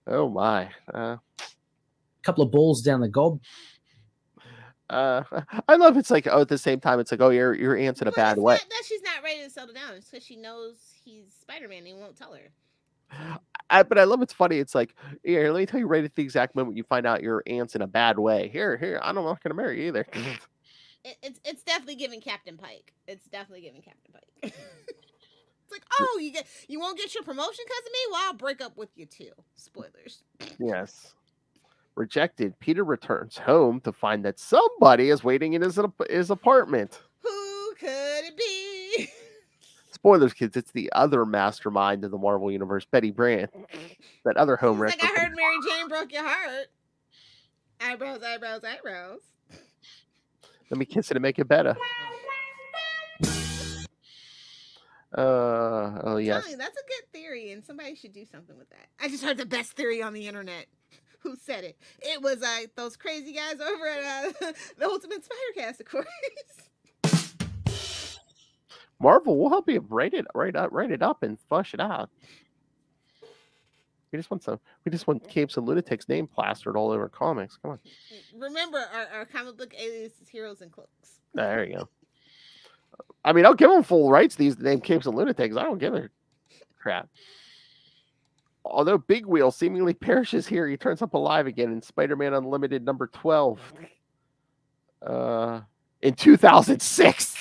Oh my. Couple of balls down the gob. I love it's like, oh, at the same time, it's like, oh, your aunt's in a But bad it's way. not that she's not ready to settle down. It's because she knows he's Spider-Man and he won't tell her. But I love it's funny. It's like, here, let me tell you right at the exact moment you find out your aunt's in a bad way. Here, I'm not going to marry you either. It's definitely giving Captain Pike. It's definitely giving Captain Pike. It's like, oh, you won't get your promotion because of me? Well, I'll break up with you too. Spoilers. Yes. Rejected, Peter returns home to find that somebody is waiting in his apartment. Who could it be? Spoilers, kids. It's the other mastermind of the Marvel Universe, Betty Brant. That other home She's wrecker. like, I heard Mary Jane broke your heart. Eyebrows, eyebrows, eyebrows. Let me kiss it and make it better. Oh yes. That's a good theory, and somebody should do something with that. I just heard the best theory on the internet. Who said it? It was those crazy guys over at the Ultimate Spider-Cast, of course. Marvel, we'll help you write it up and flush it out. We just want Capes and Lunatics name plastered all over comics. Come on. Remember, our comic book alias is Heroes and Cloaks. There you go. I mean, I'll give them full rights. These name Capes and Lunatics. I don't give a crap. Although Big Wheel seemingly perishes here, he turns up alive again in Spider-Man Unlimited number 12 in 2006.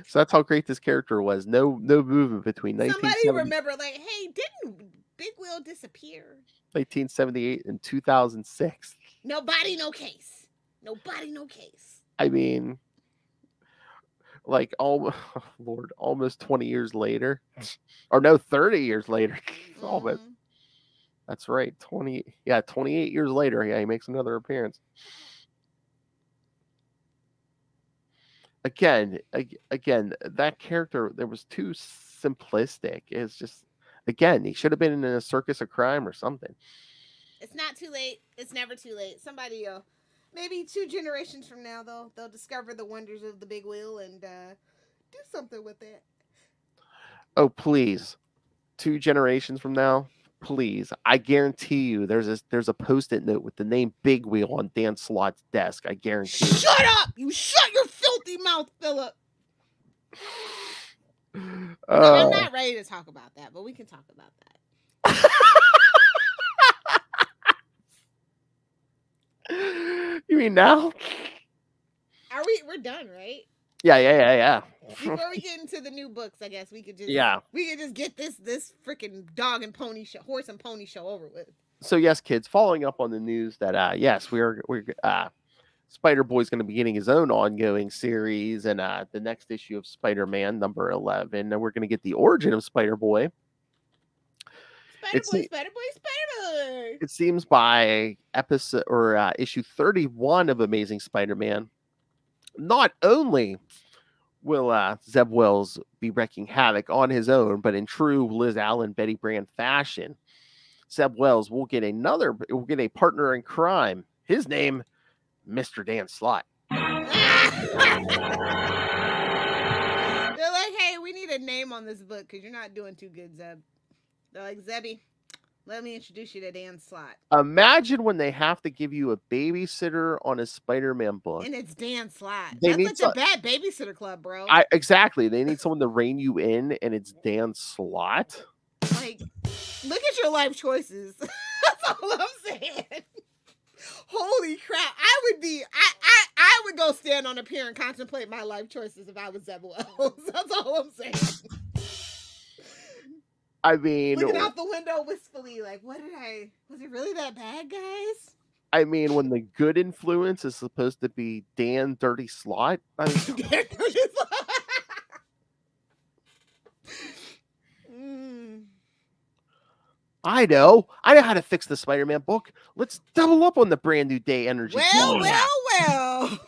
So that's how great this character was. No movement between 1978. Hey, didn't Big Wheel disappear? 1978 and 2006. Nobody, no case. Nobody, no case. I mean, like, almost 20 years later. Or no, 30 years later. Almost. That's right. 28 years later. Yeah, he makes another appearance. Again, that character, there was too simplistic. It's just, again, he should have been in a circus of crime or something. It's not too late. It's never too late. Somebody, maybe 2 generations from now, they'll discover the wonders of the Big Wheel and do something with it. Oh, please. 2 generations from now, please. I guarantee you there's a Post-it note with the name Big Wheel on Dan Slott's desk. I guarantee you. Shut up! You shut your filthy mouth, Philip! I'm not ready to talk about that, but we can talk about that. You mean now? We're done, right? Yeah. Before we get into the new books, I guess we could just get this freaking horse and pony show over with. So yes, kids, following up on the news that yes, we're Spider-Boy's going to be getting his own ongoing series, and the next issue of Spider-Man number 11, and we're going to get the origin of Spider-Boy. Spider-Boy. It seems by episode or issue 31 of Amazing Spider-Man, not only will Zeb Wells be wreaking havoc on his own, but in true Liz Allen, Betty Brant fashion, Zeb Wells will get a partner in crime. His name, Mr. Dan Slott. They're like, hey, we need a name on this book because you're not doing too good, Zeb. They're like, Zebby, let me introduce you to Dan Slott. Imagine when they have to give you a babysitter on a Spider-Man book. And it's Dan Slott. That's such a bad babysitter club, bro. Exactly. They need someone to rein you in, and it's Dan Slott. Like, look at your life choices. That's all I'm saying. Holy crap. I would go stand on a pier and contemplate my life choices if I was Zeb Wells. That's all I'm saying. I mean, looking out the window wistfully, like, was it really that bad, guys? I mean, when the good influence is supposed to be Dan Dirty Slott. I mean, Dan Dirty Slott. I know how to fix the Spider-Man book. Let's double up on the brand new day energy. Well.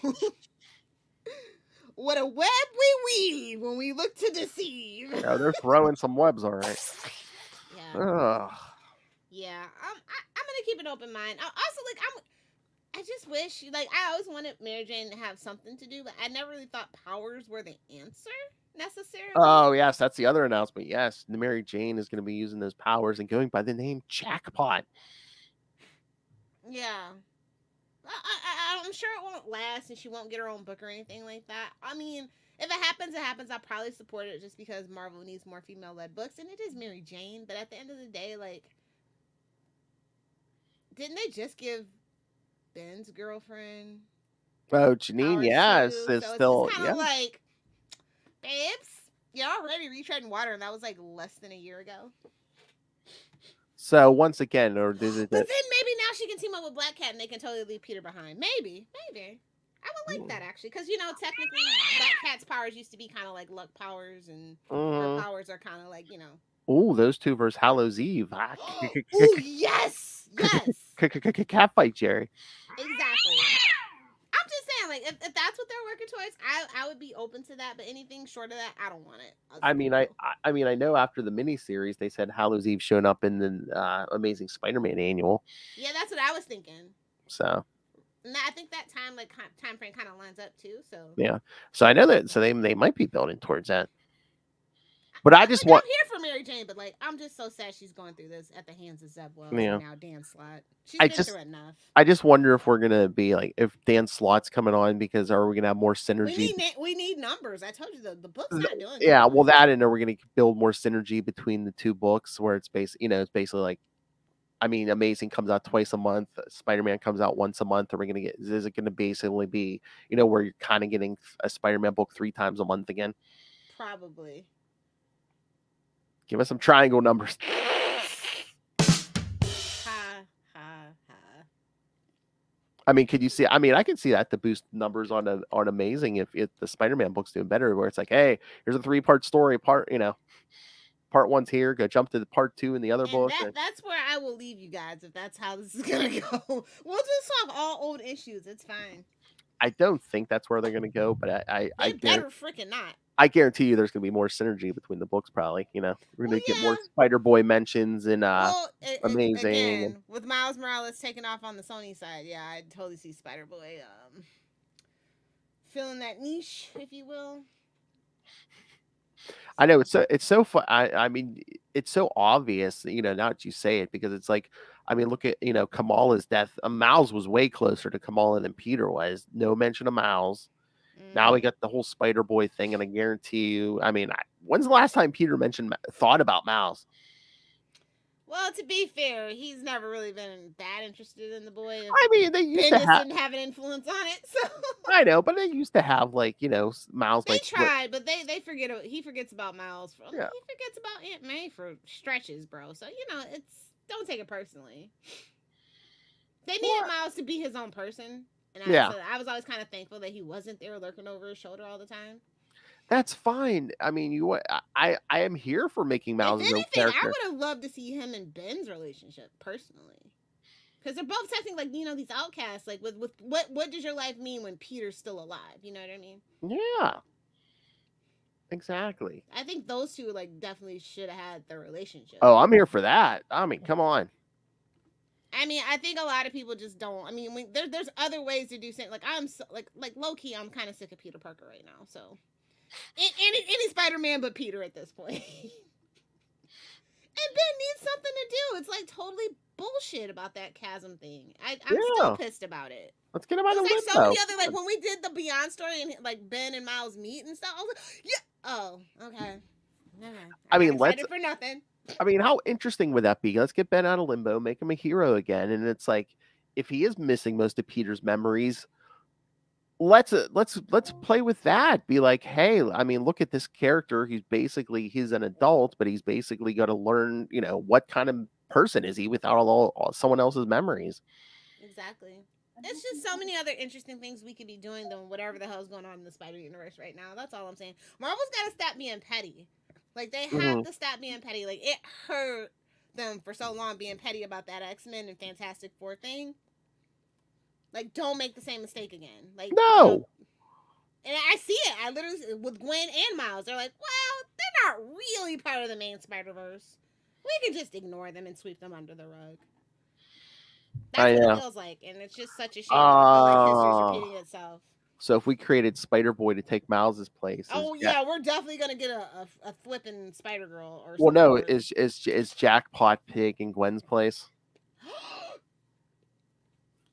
What a web we weave when we look to deceive. Oh, they're throwing some webs, all right. Yeah. Ugh. Yeah. I'm gonna keep an open mind. Also, like, I just wish, like, I always wanted Mary Jane to have something to do, but I never really thought powers were the answer necessarily. Oh, yes, that's the other announcement. Yes, the Mary Jane is going to be using those powers and going by the name Jackpot. Yeah. I'm sure it won't last and she won't get her own book or anything like that. I mean, if it happens, it happens. I'll probably support it just because Marvel needs more female-led books, and it is Mary Jane, but at the end of the day, like, didn't they just give Ben's girlfriend Oh, Janine, powers yes, too? it's So still, it's kind yeah. of like, babes, you're already retreading water, and that was like less than a year ago. So once again, or is it But that? then maybe now she can team up with Black Cat and they can totally leave Peter behind. Maybe. I would like that actually, because technically Black Cat's powers used to be kind of like luck powers, and her powers are kind of like Oh, those two versus Hallows Eve. Oh yes, Cat fight, Jerry. Exactly. I'm just saying, like, if that's what they're working towards, I would be open to that. But anything short of that, I don't want it. I mean, I know after the miniseries, they said Hallows Eve showing up in the Amazing Spider-Man annual. Yeah, that's what I was thinking. So. And I think that time frame kind of lines up too. So. Yeah. So I know that. So they might be building towards that. But I just want. I'm here for Mary Jane, but like, I'm just so sad she's going through this at the hands of Zeb Wells and now Dan Slott. She's been through enough. I just wonder if we're gonna be like, if Dan Slott's coming on, because are we gonna have more synergy? We need numbers. I told you the book's not doing. Yeah, well, that, and are we gonna build more synergy between the two books, where it's it's basically like, I mean, Amazing comes out twice a month, Spider-Man comes out once a month. Are we gonna is it gonna basically be, where you're kind of getting a Spider-Man book 3 times a month again? Probably. Give us some triangle numbers. I mean, could you see? I mean, I can see that to boost numbers on Amazing if the Spider-Man book's doing better, where it's like, hey, here's a 3-part story. Part 1's here. Go jump to the part 2 in the other book. That's where I will leave you guys if that's how this is gonna go. We'll just have all old issues. It's fine. I don't think that's where they're gonna go, but I better freaking not. I guarantee you there's going to be more synergy between the books, probably. We're going to get more Spider-Boy mentions in Amazing. Again, with Miles Morales taking off on the Sony side, yeah, I totally see Spider-Boy filling that niche, if you will. I know it's so fun. I mean, it's so obvious, now that you say it, because it's like, I mean, look at, Kamala's death. Miles was way closer to Kamala than Peter was. No mention of Miles. Now we got the whole Spider-Boy thing, and I guarantee you, I mean, when's the last time Peter thought about Miles? Well, to be fair, he's never really been that interested in the boy. I mean, they used to didn't have an influence on it, so. I know, but they used to have, like, Miles. They tried, but they forget. He forgets about Miles. He forgets about Aunt May for stretches, bro. So don't take it personally. They needed Miles to be his own person. And I was always kind of thankful that he wasn't there lurking over his shoulder all the time. That's fine. I mean, I am here for making Miles his own character. I would have loved to see him and Ben's relationship personally, because they're both technically like these outcasts. Like, with what does your life mean when Peter's still alive? You know what I mean? Yeah. Exactly. I think those two definitely should have had their relationship. Oh, I'm here for that. I mean, come on. I mean, I think a lot of people just don't. I mean, there's other ways to do things. Like, I'm so, like low key, I'm kind of sick of Peter Parker right now. So, any Spider-Man but Peter at this point. And Ben needs something to do. It's like totally bullshit about that chasm thing. I'm still pissed about it. Let's get him out of the window. So many other, when we did the Beyond story and Ben and Miles meet and stuff. I was like, yeah. Oh, okay. I mean, let's for nothing. I mean, how interesting would that be? Let's get Ben out of limbo, make him a hero again. And it's like, if he is missing most of Peter's memories, let's play with that. Be like, hey, I mean, look at this character. He's an adult, but he's basically got to learn, what kind of person is he without all someone else's memories. Exactly. There's just so many other interesting things we could be doing than whatever the hell's going on in the Spider Universe right now. That's all I'm saying. Marvel's got to stop being petty. Like, they have to stop being petty. Like, it hurt them for so long being petty about that X-Men and Fantastic Four thing. Like, don't make the same mistake again. Like, no. And I see it. I literally, with Gwen and Miles, they're like, well, they're not really part of the main Spider-Verse. We can just ignore them and sweep them under the rug. That's what it feels like, and it's just such a shame. I feel like history's repeating itself. So if we created Spider-Boy to take Miles's place, yeah, we're definitely gonna get a flipping Spider-Girl or something. Well, no, is Jackpot Pig in Gwen's place?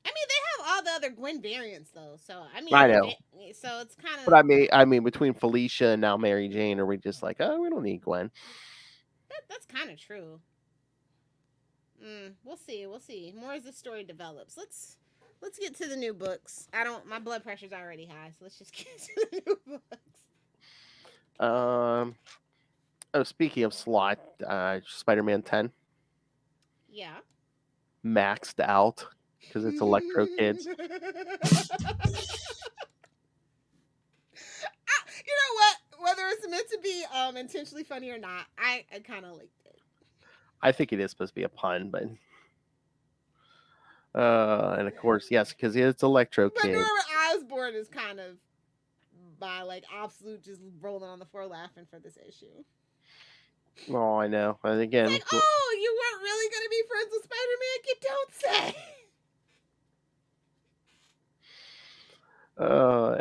I mean, they have all the other Gwen variants though, so I mean, I know. So it's kind of. But I mean, between Felicia and now Mary Jane, are we just like, oh, we don't need Gwen? That's kind of true. We'll see. We'll see. More as the story develops. Let's get to the new books. My blood pressure's already high, so let's just get to the new books. Oh, speaking of slot, Spider-Man 10. Yeah. Maxed out because it's Electro Kids. You know what? Whether it's meant to be intentionally funny or not, I kind of liked it. I think it is supposed to be a pun, but and of course, yes, because it's Electro Kids. But Norman Osborn is kind of by like absolute just rolling on the floor laughing for this issue. Oh, I know. And again, it's like, oh, you weren't really going to be friends with Spider-Man? You don't say.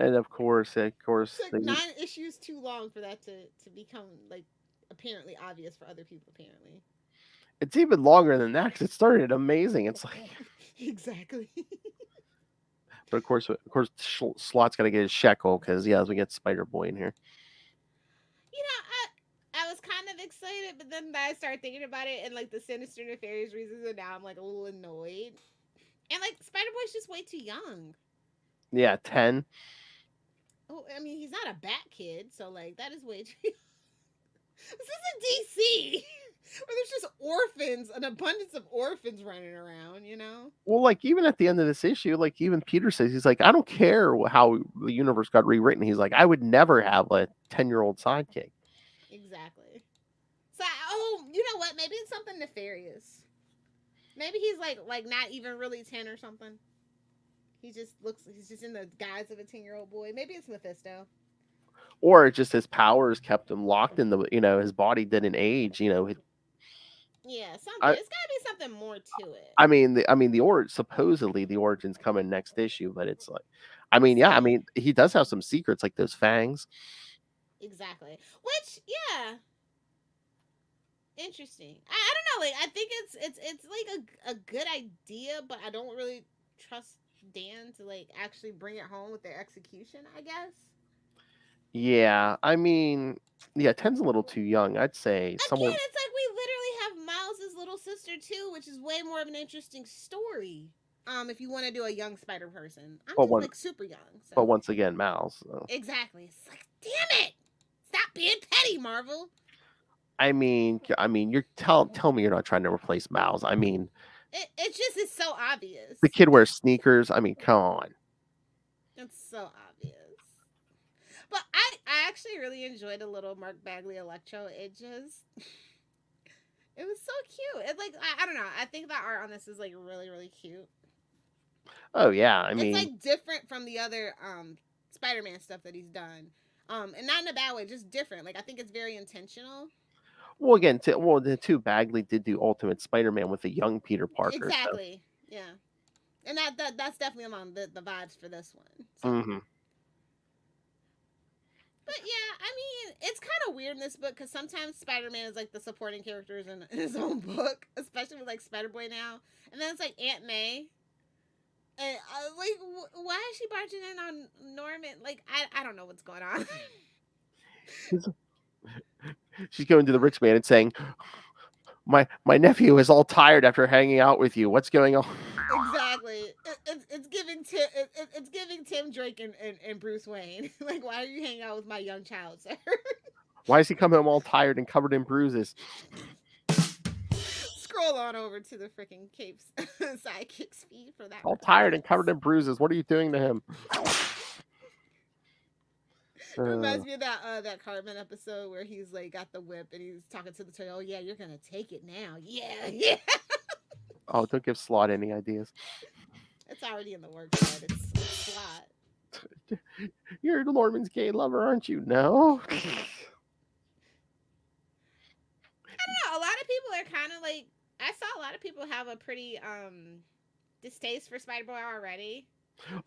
And of course, It took 9 issues too long for that to become like apparently obvious for other people. Apparently, it's even longer than that because it started amazing. It's like exactly. But of course, Slot's got to get his shekel because as we get Spider-Boy in here. You know, I was kind of excited, but then I started thinking about it and like the sinister, nefarious reasons, and now I'm like a little annoyed. And like Spider-Boy's just way too young. Yeah, 10. Oh, I mean, he's not a bat kid, so like that is way too young. This isn't DC. Where there's just orphans, an abundance of orphans running around, you know? Well, like, even at the end of this issue, like, even Peter says, he's like, I don't care how the universe got rewritten. He's like, I would never have a 10-year-old sidekick. Exactly. So, you know what? Maybe it's something nefarious. Maybe he's, like not even really 10 or something. He's just in the guise of a 10-year-old boy. Maybe it's Mephisto. Or just his powers kept him locked in the, his body didn't age, Yeah, something. It's got to be something more to it. I mean, supposedly the origin's coming next issue, but it's like, he does have some secrets like those fangs. Exactly. Which, yeah, interesting. I don't know. Like, I think it's like a good idea, but I don't really trust Dan to like actually bring it home with their execution, I guess. Yeah, 10's a little too young. I'd say someone. Again, it's like we literally have Miles' little sister too, which is way more of an interesting story. If you want to do a young Spider person, I'm just like super young. So. But once again, Miles. So. Exactly. It's like, damn it! Stop being petty, Marvel. I mean, you're tell me you're not trying to replace Miles. I mean, it's so obvious. The kid wears sneakers. I mean, come on. It's so obvious. But I actually really enjoyed a little Mark Bagley Electro. It was so cute. It's like I don't know. I think the art on this is like really, really cute. Oh yeah, I mean, it's like different from the other Spider-Man stuff that he's done. And not in a bad way, just different. Like I think it's very intentional. Well, again, the two Bagley did do Ultimate Spider-Man with a young Peter Parker. Exactly. So. Yeah. And that's definitely among the vibes for this one. So. Mm-hmm. But yeah, I mean, it's kind of weird in this book because sometimes Spider-Man is like the supporting characters in his own book, especially with like Spider-Boy now. And then it's like Aunt May. And like, why is she barging in on Norman? Like, I don't know what's going on. She's going to the rich man and saying, my nephew is all tired after hanging out with you. What's going on? Exactly. It's giving Tim Drake and Bruce Wayne. Like, why are you hanging out with my young child, sir? Why does he come home all tired and covered in bruises? Scroll on over to the freaking Capes Sidekicks feed for that. All tired and covered in bruises. What are you doing to him? It reminds me of that Cartman episode where he's like got the whip and he's talking to the toy. Oh yeah, you're gonna take it now. Yeah. Oh, don't give Slot any ideas. It's already in the works, but it's Slot. You're Norman's gay lover, aren't you? No. I don't know. A lot of people are kind of like, I saw a lot of people have a pretty distaste for Spider-Boy already.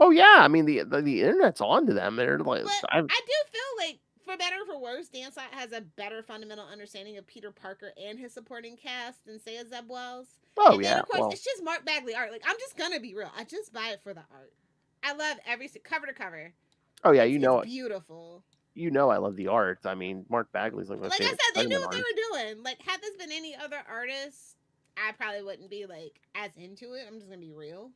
Oh yeah, I mean the internet's on to them. They're like, But I do feel like, for better or for worse, Dan Slott has a better fundamental understanding of Peter Parker and his supporting cast than say Zeb Wells. oh And yeah, then of course well, it's just Mark Bagley art. Like, I'm just gonna be real. I just buy it for the art. I love every cover to cover. oh yeah, It's beautiful. You know I love the art. I mean, Mark Bagley's like my Like I favorite said, they knew Spider-Man what they artist. were doing. Like, had this been any other artist, I probably wouldn't be like as into it. I'm just gonna be real.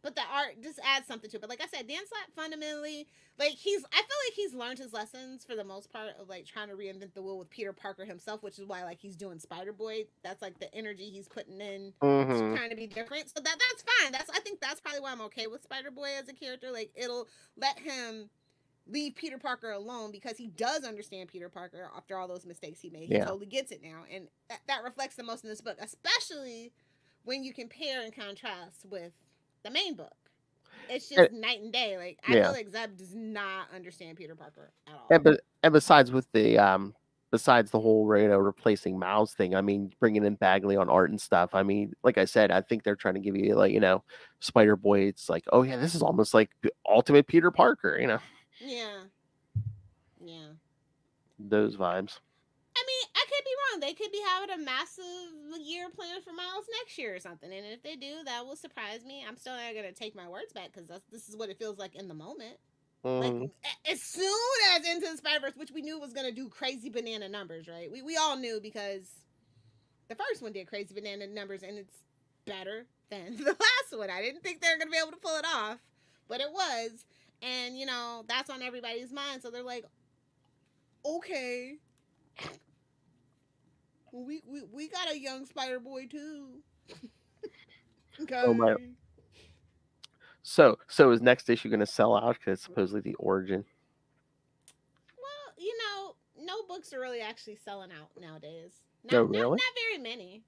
But the art just adds something to it. But like I said, Dan Slott fundamentally, like, I feel like he's learned his lessons for the most part of like trying to reinvent the wheel with Peter Parker himself, which is why like he's doing Spider-Boy. That's like the energy he's putting in, trying to be different. So that's fine. I think that's probably why I'm okay with Spider-Boy as a character. Like, it'll let him leave Peter Parker alone because he does understand Peter Parker after all those mistakes he made. He totally gets it now. And that reflects the most in this book, especially when you compare and contrast with the main book. It's just night and day. Like, I feel like Zeb does not understand Peter Parker at all. And besides with the besides the whole replacing Miles thing, I mean, bringing in Bagley on art and stuff. I mean, like I said, I think they're trying to give you like, Spider-Boy. It's like, oh yeah, this is almost like ultimate Peter Parker. Yeah. Those vibes. I mean, I could be wrong. They could be having a massive year plan for Miles next year or something. And if they do, that will surprise me. I'm still not going to take my words back because this is what it feels like in the moment. Like, as soon as Into the Spider-Verse, which we knew was going to do crazy banana numbers, right? We all knew because the first one did crazy banana numbers and it's better than the last one. I didn't think they were going to be able to pull it off, but it was. And, that's on everybody's mind. So they're like, okay. We got a young Spider-Boy too. Okay. Oh my. So is next issue going to sell out because it's supposedly the origin? Well, no books are really actually selling out nowadays. Really? Not very many.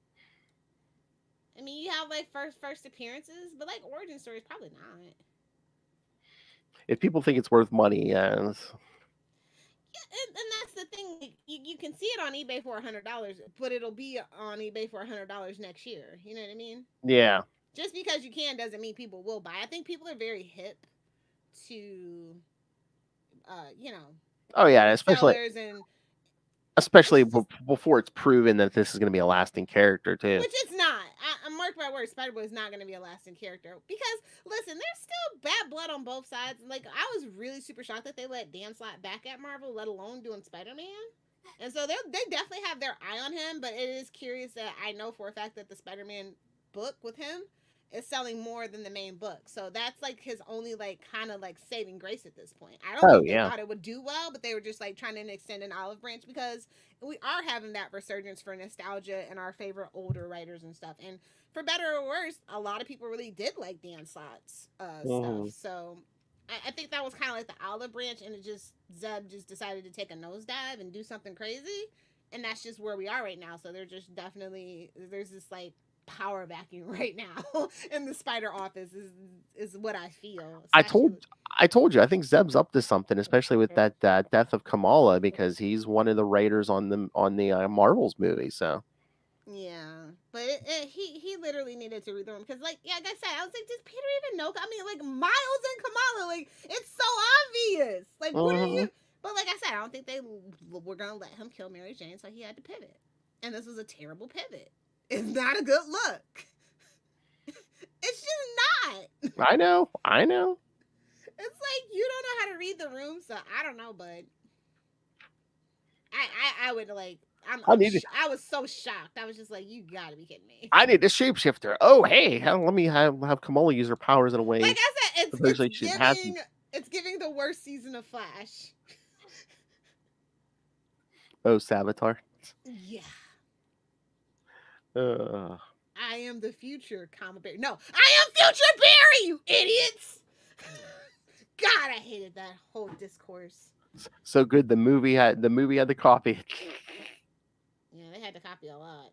I mean, you have like first appearances, but like origin stories, probably not. If people think it's worth money, and that's the thing. You can see it on eBay for $100, but it'll be on eBay for $100 next year. You know what I mean? Yeah. Just because you can doesn't mean people will buy. I think people are very hip to, Oh yeah, especially before it's proven that this is going to be a lasting character too. Which it's not. I'm marked my words. Spider-Boy is not going to be a lasting character because listen, there's still bad blood on both sides. Like, I was really super shocked that they let Dan Slott back at Marvel, let alone doing Spider-Man. And so they definitely have their eye on him. But it is curious that I know for a fact that the Spider-Man book with him is selling more than the main book. So that's like his only like kind of like saving grace at this point. I don't think they thought it would do well, but they were just like trying to extend an olive branch because we are having that resurgence for nostalgia and our favorite older writers and stuff. And for better or worse, a lot of people really did like Dan Slott's stuff. So I think that was kind of like the olive branch, and Zeb just decided to take a nosedive and do something crazy. And that's just where we are right now. So there's this like power vacuum right now in the Spider office is what I feel. I told you, I think Zeb's up to something, especially with that death of Kamala, because he's one of the writers on the Marvels movie. So yeah, but he literally needed to read them because, like I said, I was like, does Peter even know? I mean, like Miles and Kamala, like it's so obvious. Like, what are you? But like I said, I don't think they were gonna let him kill Mary Jane, so he had to pivot, and this was a terrible pivot. It's not a good look. It's just not. I know. It's like you don't know how to read the room, so I don't know, bud. I would like. I was so shocked. I was just like, you gotta be kidding me. I need a shapeshifter. Oh, hey, let me have Kamala use her powers in a way. Like I said, it's giving the worst season of Flash. Oh, Savitar. Yeah. I am the future, Barry. No, I am future Barry, you idiots! God, I hated that whole discourse. So good. The movie had the copy. Yeah, they had to copy a lot.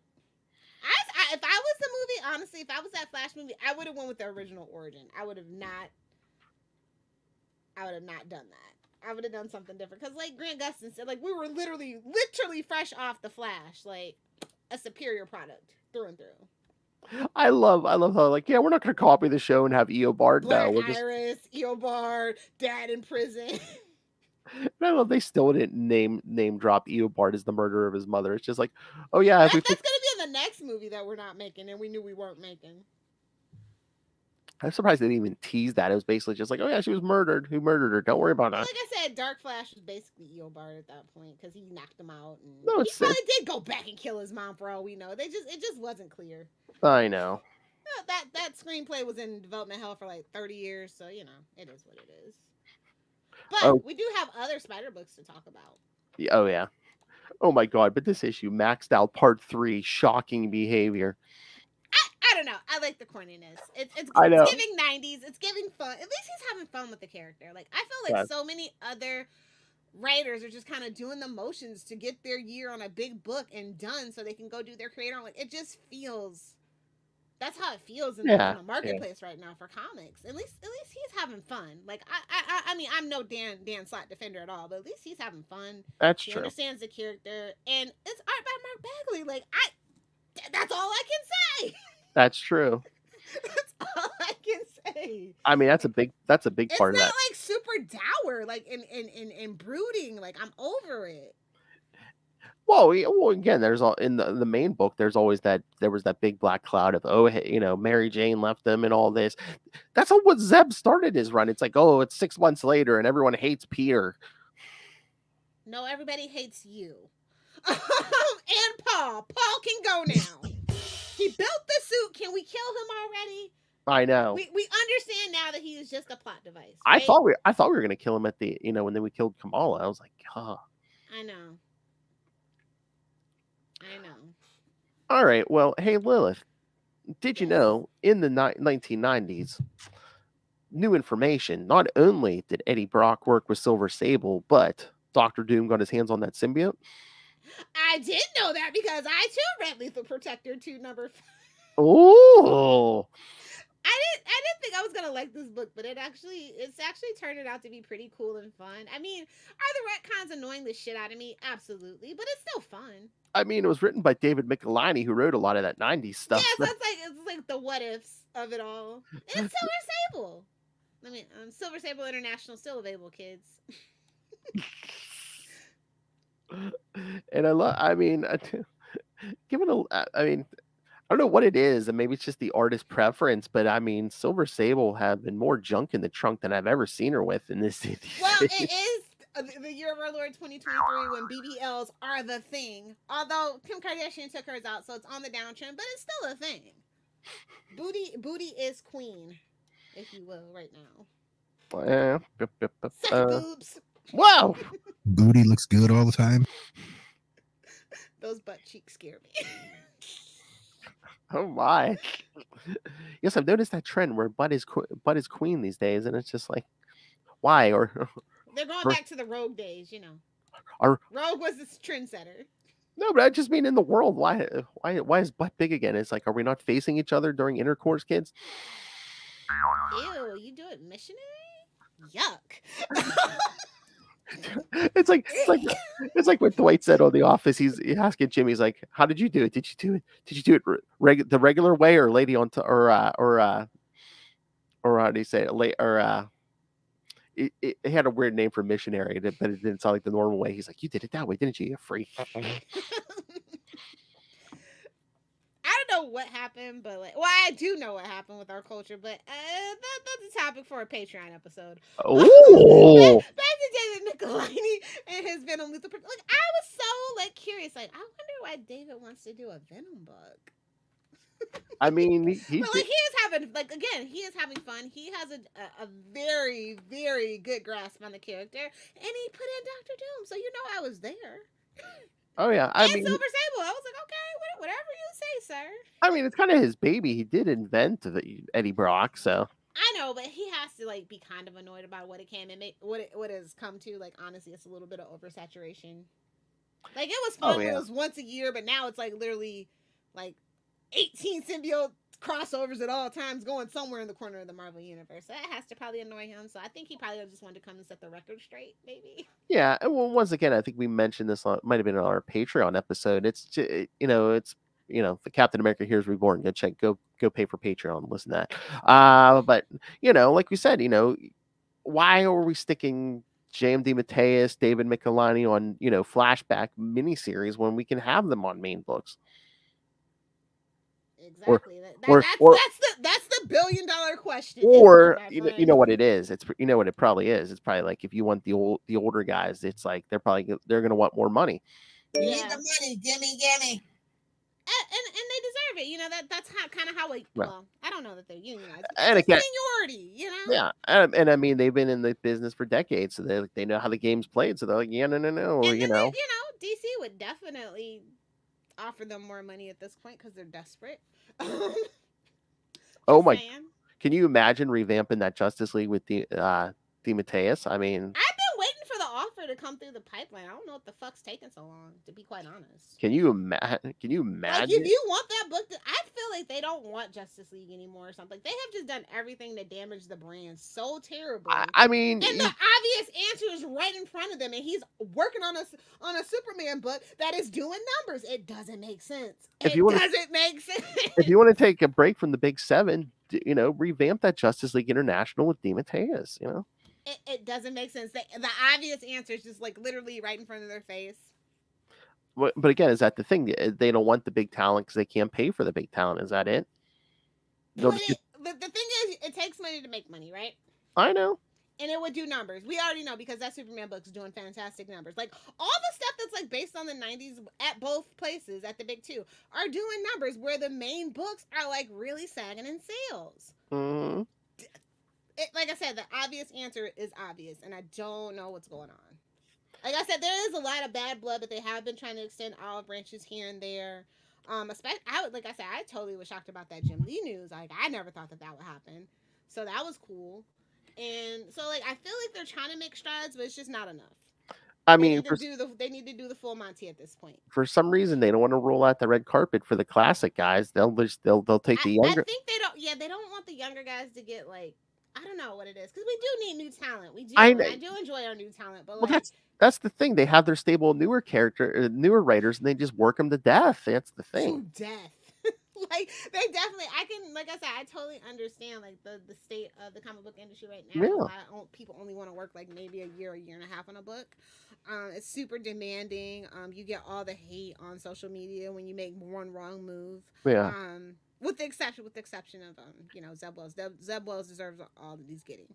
If I was the movie, honestly, if I was that Flash movie, I would have went with the original origin. I would have not. I would have not done that. I would have done something different. Because, like Grant Gustin said, like, we were literally fresh off the Flash. Like, a superior product through and through. I love how, like, yeah, we're not going to copy the show and have Eobard. Black No, we're just... Iris, Eobard, Dad in prison. I love they still didn't name drop Eobard as the murderer of his mother. It's just like, oh yeah, That's going to be in the next movie that we're not making, and we knew we weren't making. I'm surprised they didn't even tease that. It was basically just like, oh yeah, she was murdered. Who murdered her? Don't worry about that. Like I said, Dark Flash was basically Eobard at that point because he knocked him out. And No, he probably did go back and kill his mom for all we know. It just wasn't clear. I know. That screenplay was in development hell for like 30 years, so you know it is what it is. But we do have other Spider books to talk about. Oh yeah. Oh my god! But this issue, Maxed Out Part 3, shocking behavior. I don't know. I like the corniness. It's giving 90s. It's giving fun. At least he's having fun with the character. Like I feel like so many other writers are just kind of doing the motions to get their year on a big book and done, so they can go do their creator. Like it just feels. That's how it feels in the marketplace right now for comics. At least he's having fun. Like I mean, I'm no Dan Slott defender at all, but at least he's having fun. That's true. He understands the character, and it's art by Mark Bagley. Like that's all I can say. That's true. That's all I can say. I mean, that's a big part of that. It's not like super dour, like in brooding. Like I'm over it. Well, again, there's all in the main book. There was that big black cloud of Mary Jane left them and all this. That's what Zeb started his run. It's like, oh, it's 6 months later and everyone hates Peter. No, everybody hates you. And Paul. Paul can go now. He built the suit. Can we kill him already? I know. We understand now that he is just a plot device. I Right? thought we were gonna kill him at the when then we killed Kamala. I was like, huh. I know. All right. Well, hey Lilith, did you know in the 1990s, new information? Not only did Eddie Brock work with Silver Sable, but Dr. Doom got his hands on that symbiote. I did know that because I too read Lethal Protector 2 number 5. Oh. I didn't think I was gonna like this book, but it's actually turned out to be pretty cool and fun. I mean, are the retcons annoying the shit out of me? Absolutely, but it's still fun. I mean, it was written by David Michelini, who wrote a lot of that 90s stuff. Yeah, so it's like the what ifs of it all. And it's Silver Sable. I mean, Silver Sable International still available, kids. And I don't know what it is, and maybe it's just the artist preference, but I mean, Silver Sable have been more junk in the trunk than I've ever seen her with in this. Well, it is the year of our Lord 2023 when BBLs are the thing. Although Kim Kardashian took hers out, so it's on the downtrend, but it's still a thing. Booty is queen, if you will, right now. Boobs. Wow. Booty looks good all the time. Those butt cheeks scare me. Oh my! Yes, I've noticed that trend where butt is queen these days, and it's just like, why? Or they're going back to the Rogue days, you know. Rogue was this trendsetter. No, but I just mean in the world. Why is butt big again? It's like, are we not facing each other during intercourse, kids? Ew, you do it missionary? Yuck. It's like what Dwight said on The Office. He's asking Jimmy, he's like, "How did you do it? Did you do it the regular way, or lady on or how do you say it? It had a weird name for missionary, but it didn't sound like the normal way. He's like, "You did it that way, didn't you? You freak." I don't know what happened, but I do know what happened with our culture, but that's a topic for a Patreon episode. Oh, back to David Michelini and his Venom Lethal. I was so curious. I wonder why David wants to do a Venom book. I mean, he is having he is having fun. He has a very, very good grasp on the character, and he put in Dr. Doom, so I was there. Oh yeah, I mean, Silver Sable. I was like, okay, whatever you say, sir. I mean, it's kind of his baby. He did invent Eddie Brock, so I know, but he has to be kind of annoyed about what it can and what it has come to. Honestly, it's a little bit of oversaturation. It was fun when it was once a year, but now it's literally 18 symbiote crossovers at all times going somewhere in the corner of the Marvel universe. So that has to probably annoy him. So I think he probably just wanted to come and set the record straight, maybe. Yeah, and well, once again, I think we mentioned this might have been on our Patreon episode. It's the Captain America Heroes Reborn. Go pay for Patreon. Listen to that. But like we said, why are we sticking J.M. DeMatteis, David Michelinie on flashback miniseries when we can have them on main books? Exactly. That's the $1 billion question. Or what it is. It's what it probably is. It's probably like if you want the older guys, it's like they're gonna want more money. We need the money, gimme. And they deserve it. That's kind of how we. Well, I don't know that they're unionized. And again, seniority. Yeah, and I mean they've been in the business for decades, so they know how the game's played. So they're like, yeah, no, and DC would definitely offer them more money at this point because they're desperate. Oh my! Can you imagine revamping that Justice League with DeMatteis? I mean, I've been waiting for the offer to come through the pipeline. I don't know what the fuck's taking so long, to be quite honest. Can you imagine? Like, if you want that book, I feel like they don't want Justice League anymore or something. They have just done everything to damage the brand so terribly. I mean, and the obvious answer is right in front of them, and he's working on a Superman book that is doing numbers. It doesn't make sense. It doesn't make sense. If you want to take a break from the Big Seven, revamp that Justice League International with DeMatteis. It doesn't make sense. The obvious answer is just like literally right in front of their face. But again, is that the thing? They don't want the big talent because they can't pay for the big talent. Is that it? The thing is, it takes money to make money, right? I know. And it would do numbers. We already know because that Superman book is doing fantastic numbers. Like all the stuff that's like based on the 90s at both places, at the big two, are doing numbers where the main books are like really sagging in sales. Mm-hmm. Like I said, the obvious answer is obvious, and I don't know what's going on. Like I said, there is a lot of bad blood, but they have been trying to extend olive branches here and there. I totally was shocked about that Jim Lee news. Like I never thought that would happen. So that was cool. And so like I feel like they're trying to make strides, but it's just not enough. I mean, they need to do the full Monty at this point. For some reason, they don't want to roll out the red carpet for the classic guys. They'll take the younger. I think they don't. Yeah, they don't want the younger guys to get like. I don't know what it is because we do need new talent. We do. I do enjoy our new talent, but that's the thing. They have their stable of newer writers, and they just work them to death. That's the thing. To death. Like they definitely, like I said, I totally understand like the state of the comic book industry right now. Yeah. People only want to work like maybe a year and a half on a book. It's super demanding. You get all the hate on social media when you make one wrong move. Yeah. With the exception of Zeb Wells. Zeb Wells deserves all that he's getting.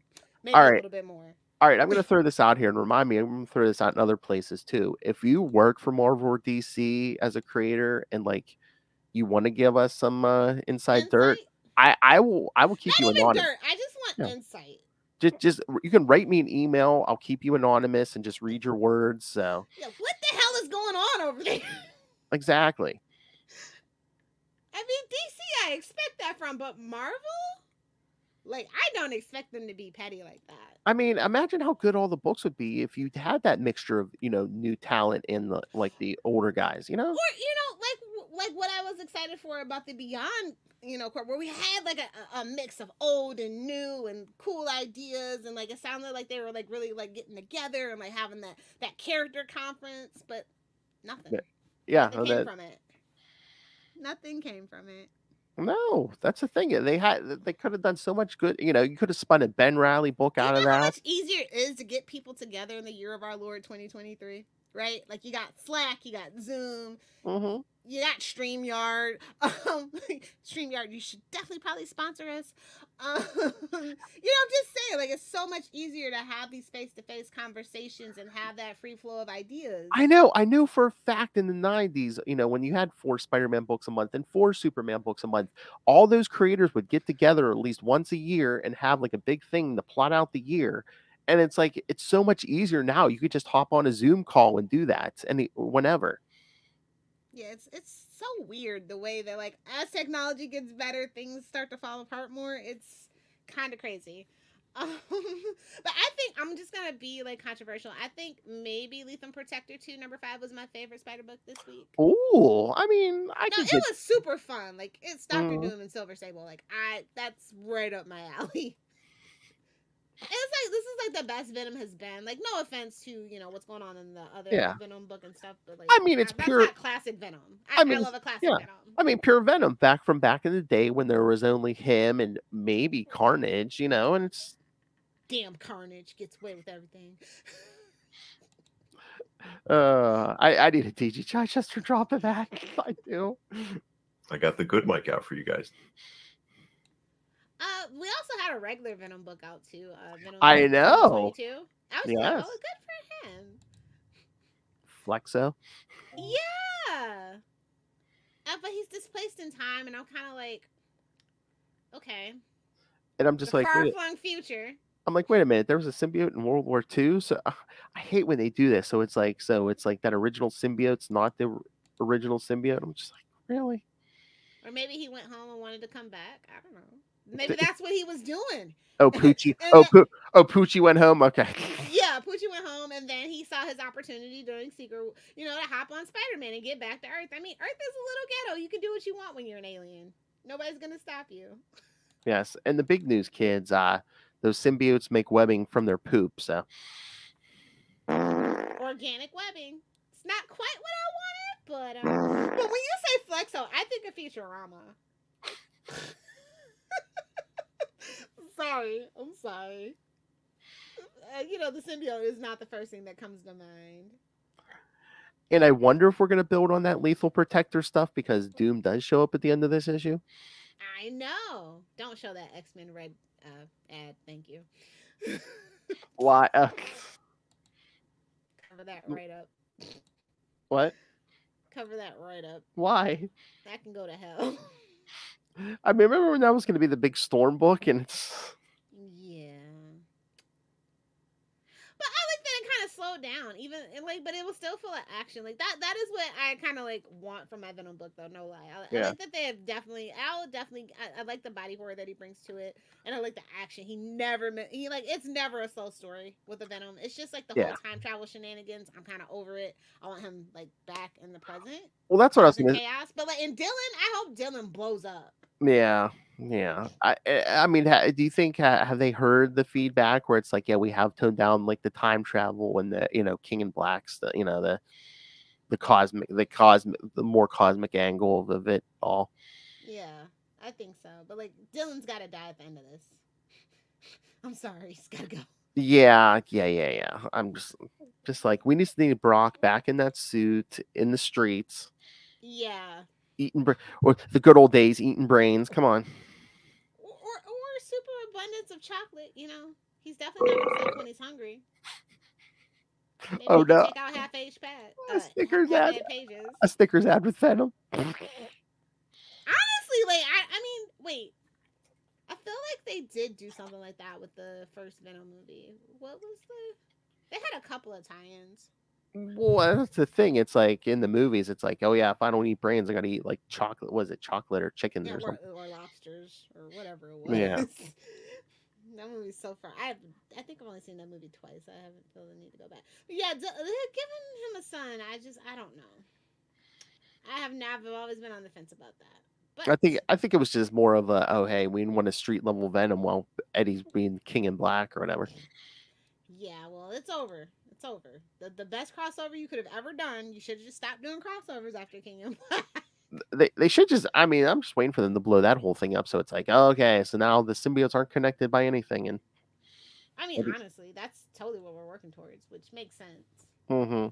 Maybe a little bit more. All right, I'm going to throw this out here and remind me, I'm going to throw this out in other places too. If you work for Marvel or DC as a creator and like you want to give us some inside dirt, I will keep you anonymous. I just want insight. Just you can write me an email. I'll keep you anonymous and just read your words. So yeah, what the hell is going on over there? Exactly. I mean, DC, I expect that from, but Marvel, like, I don't expect them to be petty like that. I mean, imagine how good all the books would be if you had that mixture of new talent in the older guys, Or like what I was excited for about the Beyond, where we had like a mix of old and new and cool ideas, and like it sounded like they were like really like getting together and like having that character conference, but nothing. Yeah, nothing came from it. Nothing came from it. No, that's the thing. They could have done so much good. You could have spun a Ben Riley book out of that. How much easier it is to get people together in the year of our Lord 2023, right? Like you got Slack, you got Zoom, you got StreamYard. StreamYard, you should definitely probably sponsor us. I'm just saying, like it's so much easier to have these face-to-face conversations and have that free flow of ideas. I know for a fact in the 90s, when you had 4 Spider-Man books a month and 4 Superman books a month, all those creators would get together at least once a year and have like a big thing to plot out the year. And it's like, it's so much easier now. You could just hop on a Zoom call and do that whenever. Yeah, it's so weird the way that like as technology gets better, things start to fall apart more. It's kind of crazy. But I think I'm just gonna be like controversial. I think maybe Lethal Protector 2 #5 was my favorite Spider book this week. Ooh, I mean, I No, can it get. was super fun. Like it's Doctor Mhm. Doom and Silver Sable. Like that's right up my alley. It's like this is like the best Venom has been. Like no offense to what's going on in the other Yeah. Venom book and stuff, but like I mean, it's that's pure. not classic Venom. I I mean, love a classic yeah. Venom. I mean, pure Venom back in the day when there was only him and maybe Carnage, and it's. Damn Carnage gets away with everything. I need a DG Chichester drop it back. I do. I got the good mic out for you guys. We also had a regular Venom book out too. Venom I know. 22. I was Yes. like, oh, good for him. Flexo. Yeah. But he's displaced in time, and I'm kind of like, okay. And I'm just the like, far-flung future. I'm like, wait a minute. There was a symbiote in World War II, so I hate when they do this. So it's like that original symbiote's not the original symbiote. I'm just like, really? Or maybe he went home and wanted to come back. I don't know. Maybe that's what he was doing. Oh, Poochie. Poochie went home. Okay. Yeah, Poochie went home, and then he saw his opportunity during Secret, to hop on Spider-Man and get back to Earth. I mean, Earth is a little ghetto. You can do what you want when you're an alien. Nobody's gonna stop you. Yes, and the big news, kids. Those symbiotes make webbing from their poop. So organic webbing. It's not quite what I wanted, but when you say Flexo, I think of Futurama. I'm sorry. The symbiote is not the first thing that comes to mind. And I wonder if we're going to build on that Lethal Protector stuff because Doom does show up at the end of this issue. I know. Don't show that X-Men red ad. Thank you. Why? Cover that right up. What? Cover that right up. Why? That can go to hell. I mean, remember when that was going to be the big Storm book, and it's. Yeah. But I like that it kind of slowed down, but it was still full of action. Like that is what I kind of like want from my Venom book, though. No lie, I like that they have definitely. I like the body horror that he brings to it, and I like the action. It's never a slow story with the Venom. It's just like the whole time travel shenanigans. I'm kind of over it. I want him like back in the present. Well, that's what I was going to chaos. But like in Dylan, I hope Dylan blows up. Yeah. I mean, do you think have they heard the feedback where it's like, yeah, we have toned down like the time travel and the King in Black's the more cosmic angle of it all. Yeah, I think so. But like Dylan's got to die at the end of this. I'm sorry, he's got to go. Yeah. I'm just like we need Brock back in that suit in the streets. Yeah. Or the good old days, eating brains. Come on. Or super abundance of chocolate. He's definitely not himself when he's hungry. Maybe no! Check out half-age pad. A Snickers ad with Venom. Honestly, wait. I feel like they did do something like that with the first Venom movie. What was they had a couple of tie-ins. Well, that's the thing. It's like in the movies, it's like, oh yeah, if I don't eat brains, I gotta eat like chocolate. Was it chocolate or chicken or something? Or lobsters or whatever it was. Yeah. That movie's so far. I think I've only seen that movie twice. I haven't felt the need to go back. But yeah, giving him a son, I don't know. I've always been on the fence about that. But I think it was just more of a, oh hey, we want a street level Venom while Eddie's being King in Black or whatever. Yeah, well, it's over. It's over. The best crossover you could have ever done. You should have just stopped doing crossovers after King in Black. They should just. I mean, I'm just waiting for them to blow that whole thing up. So it's like, oh, okay, so now the symbiotes aren't connected by anything, and. I mean, honestly, that's totally what we're working towards, which makes sense. Mm-hmm.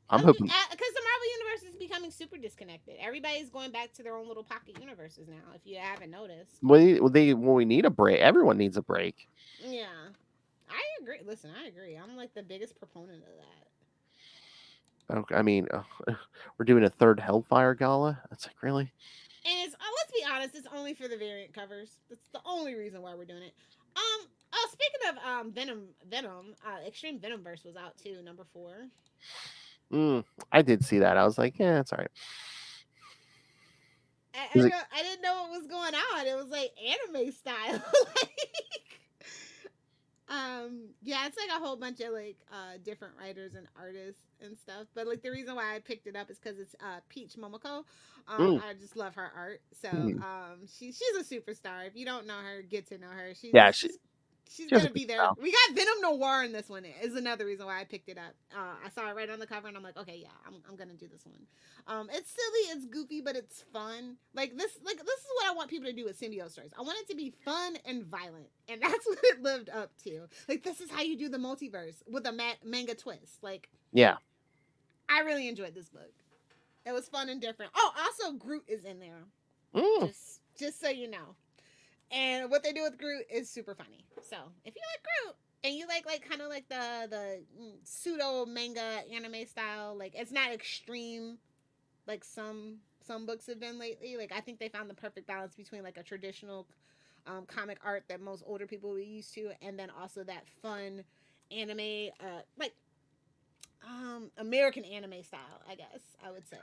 I'm hoping because the Marvel universe is becoming super disconnected. Everybody's going back to their own little pocket universes now. If you haven't noticed, we need a break. Everyone needs a break. Yeah, I agree. Listen, I agree. I'm like the biggest proponent of that. Okay, I mean, we're doing a third Hellfire Gala. That's like really. And it's let's be honest, it's only for the variant covers. That's the only reason why we're doing it. Speaking of Venom, Extreme Venomverse was out too, number 4. I did see that. I was like, yeah, it's all right. I didn't know what was going on. It was like anime style. Yeah, it's like a whole bunch of like different writers and artists and stuff. But like the reason why I picked it up is because it's Peach Momoko. I just love her art. So she's a superstar. If you don't know her, get to know her. She's has a gonna good be there. style. We got Venom Noir in this one. Is another reason why I picked it up. I saw it right on the cover, and I'm like, okay, yeah, I'm gonna do this one. It's silly, it's goofy, but it's fun. Like this is what I want people to do with symbiote stories. I want it to be fun and violent, and that's what it lived up to. Like this is how you do the multiverse with a manga twist. Like, yeah, I really enjoyed this book. It was fun and different. Oh, also Groot is in there. Just so you know. And what they do with Groot is super funny. So if you like Groot and you like kind of like the pseudo manga anime style, like it's not extreme like some books have been lately. Like I think they found the perfect balance between like a traditional comic art that most older people were used to, and then also that fun anime like American anime style, I guess I would say.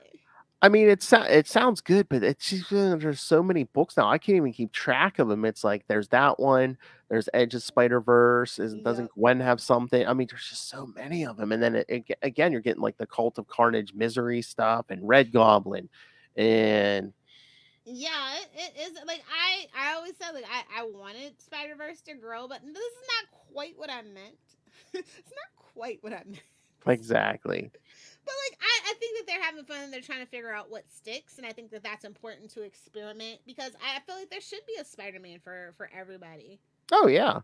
I mean, it sounds good, but it's just there's so many books now. I can't even keep track of them. It's like there's that one, there's Edge of Spider-Verse. Doesn't Gwen have something? I mean, there's just so many of them. And then again, you're getting like the Cult of Carnage Misery stuff and Red Goblin, and yeah, it is like I always said like I wanted Spider-Verse to grow, but this is not quite what I meant. It's not quite what I meant. Exactly. But like I think that they're having fun and they're trying to figure out what sticks, and I think that that's important to experiment because I feel like there should be a Spider-Man for everybody. Oh yeah.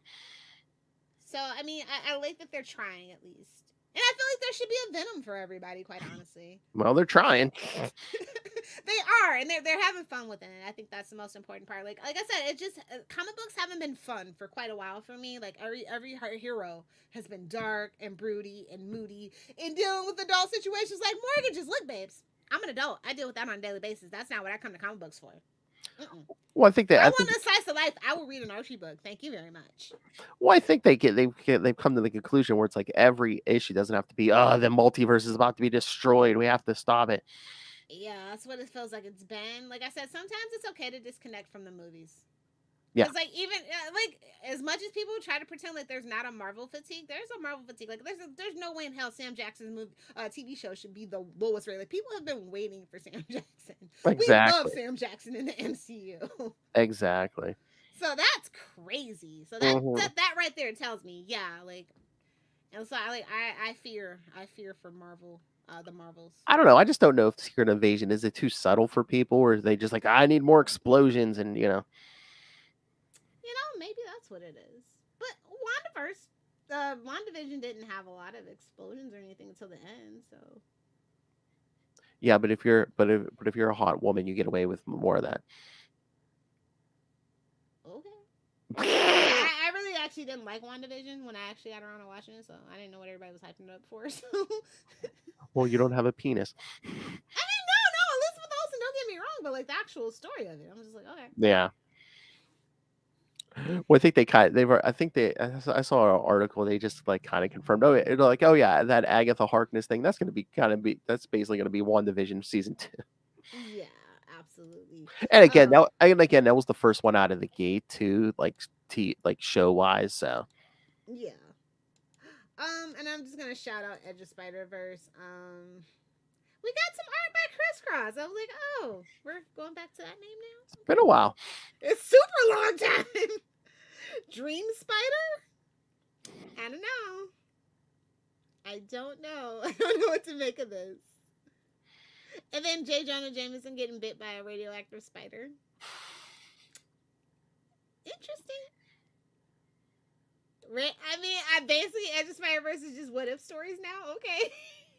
So I mean I like that they're trying at least, and I feel like there should be a Venom for everybody. Quite honestly. Well, they're trying. They are, and they're having fun with it. And I think that's the most important part. Like I said, it just comic books haven't been fun for quite a while for me. Like every hero has been dark and broody and moody and dealing with adult situations like mortgages. Look, babes, I'm an adult. I deal with that on a daily basis. That's not what I come to comic books for. Well, I think that I want a slice of life. I will read an Archie book. Thank you very much. Well, I think they've come to the conclusion where it's like every issue doesn't have to be the multiverse is about to be destroyed. We have to stop it. Yeah, that's what it feels like it's been. Like I said, sometimes it's okay to disconnect from the movies. Yeah. Because, like, even, like, as much as people try to pretend like there's not a Marvel fatigue, there's a Marvel fatigue. Like, there's no way in hell Sam Jackson's TV show should be the lowest rated. Like, people have been waiting for Sam Jackson. Exactly. We love Sam Jackson in the MCU. Exactly. So that's crazy. So that right there tells me, yeah, like, and so I fear for Marvel. The Marvels. I don't know. I just don't know if Secret Invasion is it too subtle for people, or are they just like I need more explosions and maybe that's what it is. But WandaVision didn't have a lot of explosions or anything until the end, so. Yeah, but if you're a hot woman, you get away with more of that. Okay. I really actually didn't like WandaVision when I actually got around to watching it, so I didn't know what everybody was hyping it up for. So. Well, you don't have a penis. I mean, no, Elizabeth Olsen, don't get me wrong, but like the actual story of it, I'm just like, okay. Yeah. Well, I saw an article. They just like kind of confirmed. Oh yeah, that Agatha Harkness thing. That's that's basically going to be WandaVision season 2. Yeah, absolutely. And again, that was the first one out of the gate too, like show wise. So. Yeah. And I'm just gonna shout out Edge of Spider-Verse. We got some art by Crisscross. I was like, oh, we're going back to that name now? It's been a while. It's super long time. Dream Spider? I don't know. I don't know what to make of this. And then J. Jonah Jameson getting bit by a radioactive spider. Interesting. I mean, basically Edge of Spider-Verse is just what if stories now. Okay.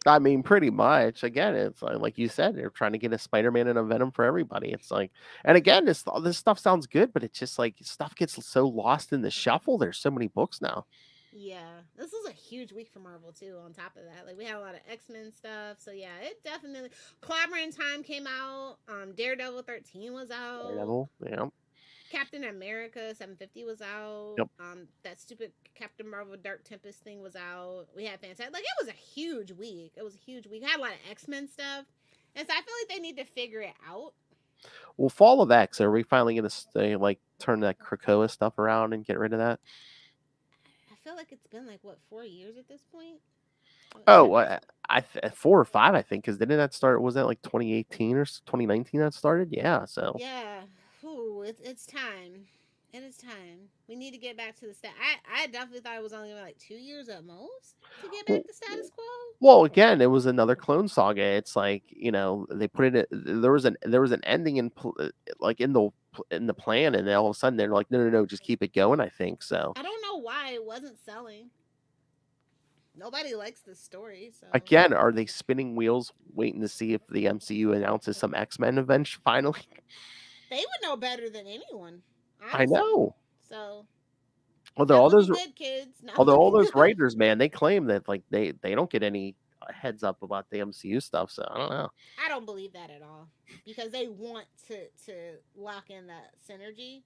I mean, pretty much. Again, it's like you said, they're trying to get a Spider-Man and a Venom for everybody. It's like, and again, this stuff sounds good, but it's just like stuff gets so lost in the shuffle. There's so many books now. Yeah, this was a huge week for Marvel too. On top of that, like we had a lot of X-Men stuff. So yeah, it definitely. Clobber in Time came out. Daredevil 13 was out. Daredevil, yeah. Captain America 750 was out. Yep. That stupid Captain Marvel Dark Tempest thing was out. We had fantastic. Like it was a huge week. We had a lot of X-Men stuff, and so I feel like they need to figure it out. Well, Fall of X. Are we finally going to turn that Krakoa stuff around and get rid of that? I feel like it's been like what 4 years at this point. Oh, 4 or 5, I think, because didn't that start? Was that like 2018 or 2019 that started? Yeah, so Yeah, ooh, it's time. It is time. We need to get back to the I definitely thought it was only gonna be like 2 years at most to get back to status quo. Well, again, it was another Clone Saga. It's like, you know, they put it. There was an ending like in the plan, and then all of a sudden they're like, no, just keep it going. I think so. I don't know why it wasn't selling. Nobody likes this story. So again, are they spinning wheels, waiting to see if the MCU announces some X-Men event finally? They would know better than anyone. Honestly. I know. So. Although all those good kids. all those writers, man, they claim that like they don't get any heads up about the MCU stuff. So I don't know. I don't believe that at all because they want to lock in that synergy.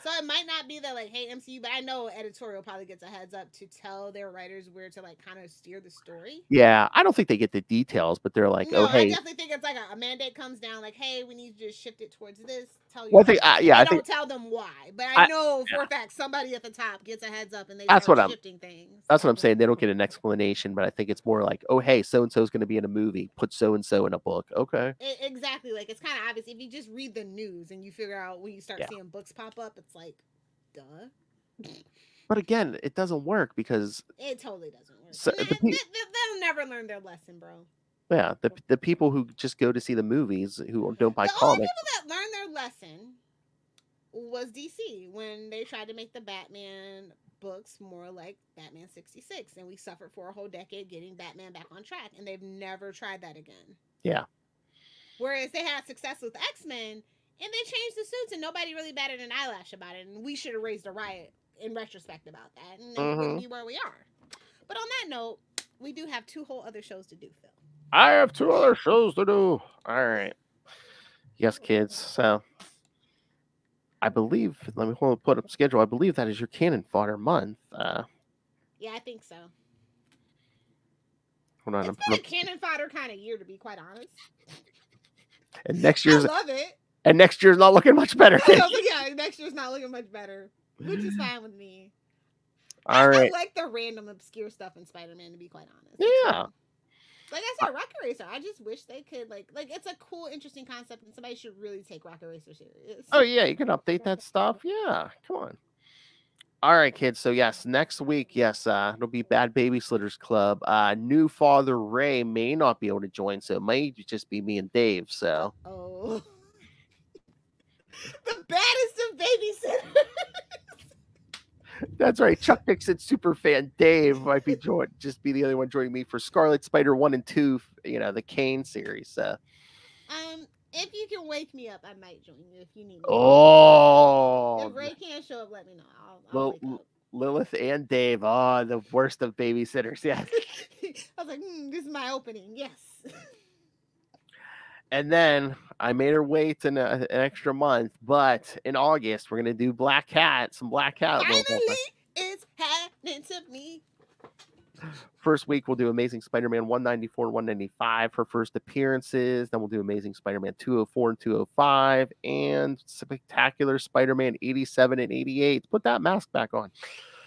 So it might not be that like, hey MCU, but I know editorial probably gets a heads up to tell their writers where to like kind of steer the story. Yeah, I don't think they get the details, but they're like, no, oh hey, I definitely think it's like a mandate comes down, like, hey, we need to just shift it towards this. Tell you. Well, I don't tell them why, but I know for a fact somebody at the top gets a heads up and they start shifting things. That's what I'm saying. They don't get an explanation, but I think it's more like, oh hey, so and so is going to be in a movie. Put so and so in a book. Okay. Exactly. Like it's kind of obvious if you just read the news and you figure out when you start seeing books pop up. It's like. Duh. But again, it doesn't work because it totally doesn't work. So they'll never learn their lesson, bro. Yeah, the people who just go to see the movies who don't buy comics. The only people that learned their lesson was DC when they tried to make the Batman books more like Batman 66, and we suffered for a whole decade getting Batman back on track, and they've never tried that again. Yeah. Whereas they had success with X-Men. And they changed the suits, and nobody really batted an eyelash about it. And we should have raised a riot in retrospect about that, and then wouldn't be where we are. But on that note, we do have 2 whole other shows to do, Phil. I have 2 other shows to do. All right. Yes, kids. So I believe. Let me put up schedule. I believe that is your cannon fodder month. Yeah, I think so. Hold on. It's been a cannon fodder kind of year, to be quite honest. And next year's. I love it. And next year's not looking much better. Yeah, next year's not looking much better, which is fine with me. All right. I like the random obscure stuff in Spider-Man, to be quite honest. Yeah. Like I said, Rocket Racer. I just wish they could like it's a cool, interesting concept, and somebody should really take Rocket Racer serious. Oh yeah, you can update that stuff. Yeah, come on. All right, kids. So yes, next week, it'll be Bad Babysitters Club. New father Ray may not be able to join, so it might just be me and Dave. So. Oh. The baddest of babysitters. That's right. Chuck Dixon superfan Dave might be just be the only one joining me for Scarlet Spider 1 and 2. You know, the Kane series. If you can wake me up, I might join you if you need me. Oh. If Ray can't show up, let me know. I'll wake up. Lilith and Dave. Oh, the worst of babysitters. Yeah. I was like, this is my opening. Yes. And then I made her wait an extra month, but in August we're gonna do Black Cat. Some Black Cat. Finally, it's happening to me. First week we'll do Amazing Spider-Man 194 and 195 for first appearances. Then we'll do Amazing Spider-Man 204 and 205, and Spectacular Spider-Man 87 and 88. Put that mask back on.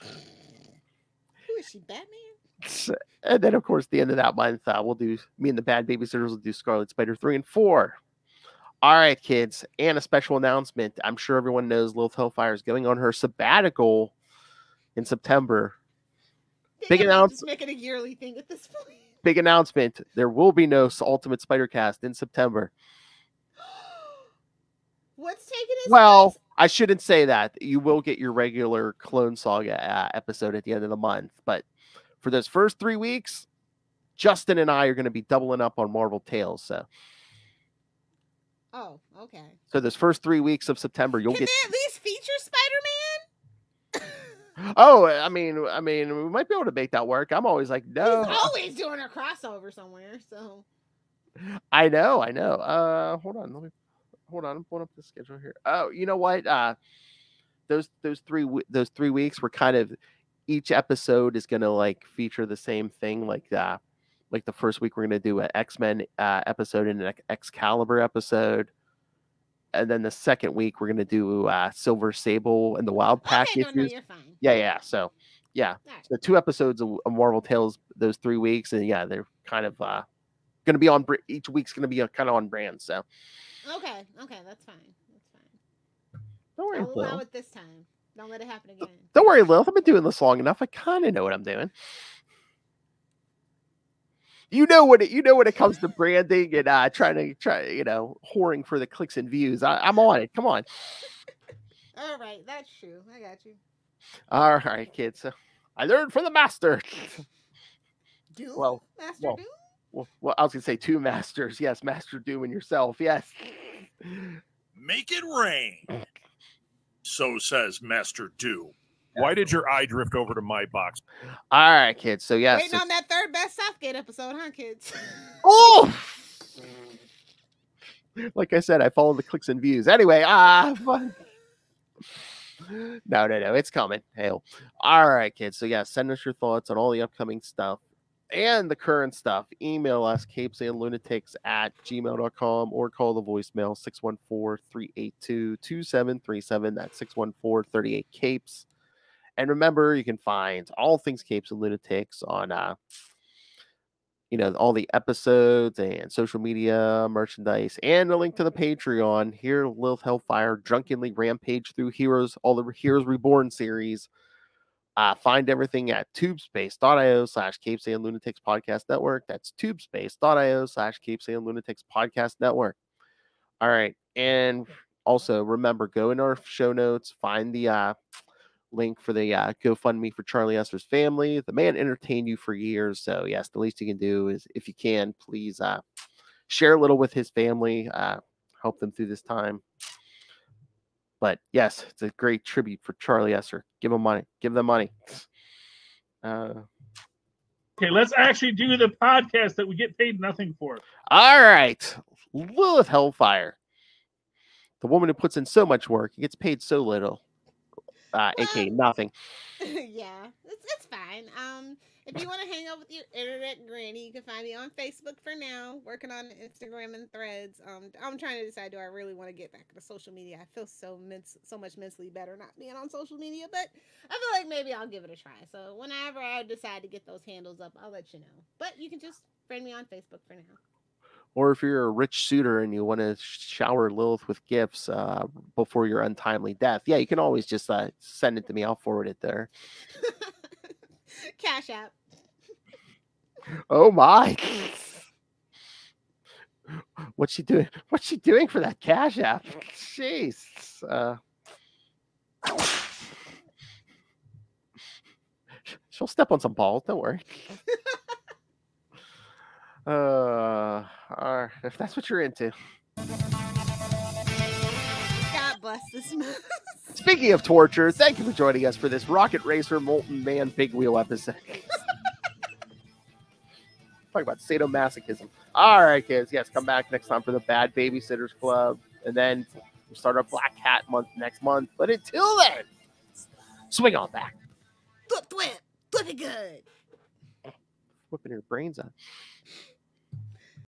Who is she, Batman? And then, of course, the end of that month, we'll do me and the Bad Babysitters will do Scarlet Spider 3 and 4. All right, kids, and a special announcement. I'm sure everyone knows Lilith Hellfire is going on her sabbatical in September. Big announcement. Just make it a yearly thing at this point. Big announcement. There will be no Ultimate Spider-Cast in September. What's taking us? Well, I shouldn't say that. You will get your regular Clone Saga episode at the end of the month, but for those first 3 weeks, Justin and I are going to be doubling up on Marvel Tales. So, okay. So those first 3 weeks of September, you'll Can get. they at least feature Spider-Man? Oh, I mean, we might be able to make that work. I'm always like, no. He's always doing a crossover somewhere. So. I know. Hold on. I'm pulling up the schedule here. Oh, you know what? Those 3 weeks were kind of. Each episode is going to like feature the same thing. Like the first week, we're going to do an X-Men episode and an Excalibur episode. And then the second week, we're going to do Silver Sable and the Wild Pack issues. No, you're fine. Yeah. So Yeah. Alright. So 2 episodes of Marvel Tales those 3 weeks, and yeah, they're kind of going to be on. Each week's going to be kind of on brand. So. Okay, that's fine. That's fine. Don't worry, I'll allow Lil. it this time. Don't let it happen again. Don't worry, Lilith. I've been doing this long enough. I kind of know what I'm doing. You know when it comes to branding and trying to whoring for the clicks and views. I'm on it. Come on. All right, that's true. I got you. All right, kids. I learned from the master. Doom? Well, Master Doom? Well, I was gonna say 2 masters. Yes, Master Doom and yourself. Yes. Make it rain. So says Master Doom. Why did your eye drift over to my box? All right, kids. So yes. Waiting on that third best Southgate episode, huh, kids? Oh. Like I said, I follow the clicks and views. Anyway, no, it's coming. Hell. All right, kids. So yeah, send us your thoughts on all the upcoming stuff and the current stuff. Email us CapesandLunatics@gmail.com or call the voicemail 614-382-2737. That's 614-38-CAPES. And remember, you can find all things Capes and Lunatics on all the episodes and social media, merchandise, and a link to the Patreon. Here, Lilith Hellfire drunkenly rampage through all the Heroes Reborn series. Find everything at tubespace.io/CapesandLunatics Podcast Network. That's tubespace.io/CapesandLunatics Podcast Network. All right. And also remember, go in our show notes, find the link for the GoFundMe for Charlie Esser's family. The man entertained you for years. So yes, the least you can do is, if you can, please share a little with his family, help them through this time. But yes, it's a great tribute for Charlie Esser. Give them money. Give them money. Okay, let's actually do the podcast that we get paid nothing for. All right. Lilith Hellfire. The woman who puts in so much work and gets paid so little. aka nothing. Yeah, it's fine. If you want to hang out with your internet granny, you can find me on Facebook for now. Working on Instagram and Threads. I'm trying to decide, do I really want to get back to social media? I feel so much mentally better not being on social media, but I feel like maybe I'll give it a try. So whenever I decide to get those handles up, I'll let you know. But you can just friend me on Facebook for now. Or if you're a rich suitor and you want to shower Lilith with gifts before your untimely death, yeah, you can always just send it to me. I'll forward it there. Cash App. Oh my! What's she doing? What's she doing for that Cash App? Jeez. She'll step on some balls. Don't worry. If that's what you're into. God bless this man. Speaking of torture, thank you for joining us for this Rocket Racer Molten Man Big Wheel episode. Talk about sadomasochism. All right, kids. Yes, come back next time for the Bad Babysitters Club. And then we'll start our Black Hat month next month. But until then, swing on back. Flip it good. Whipping your brains out.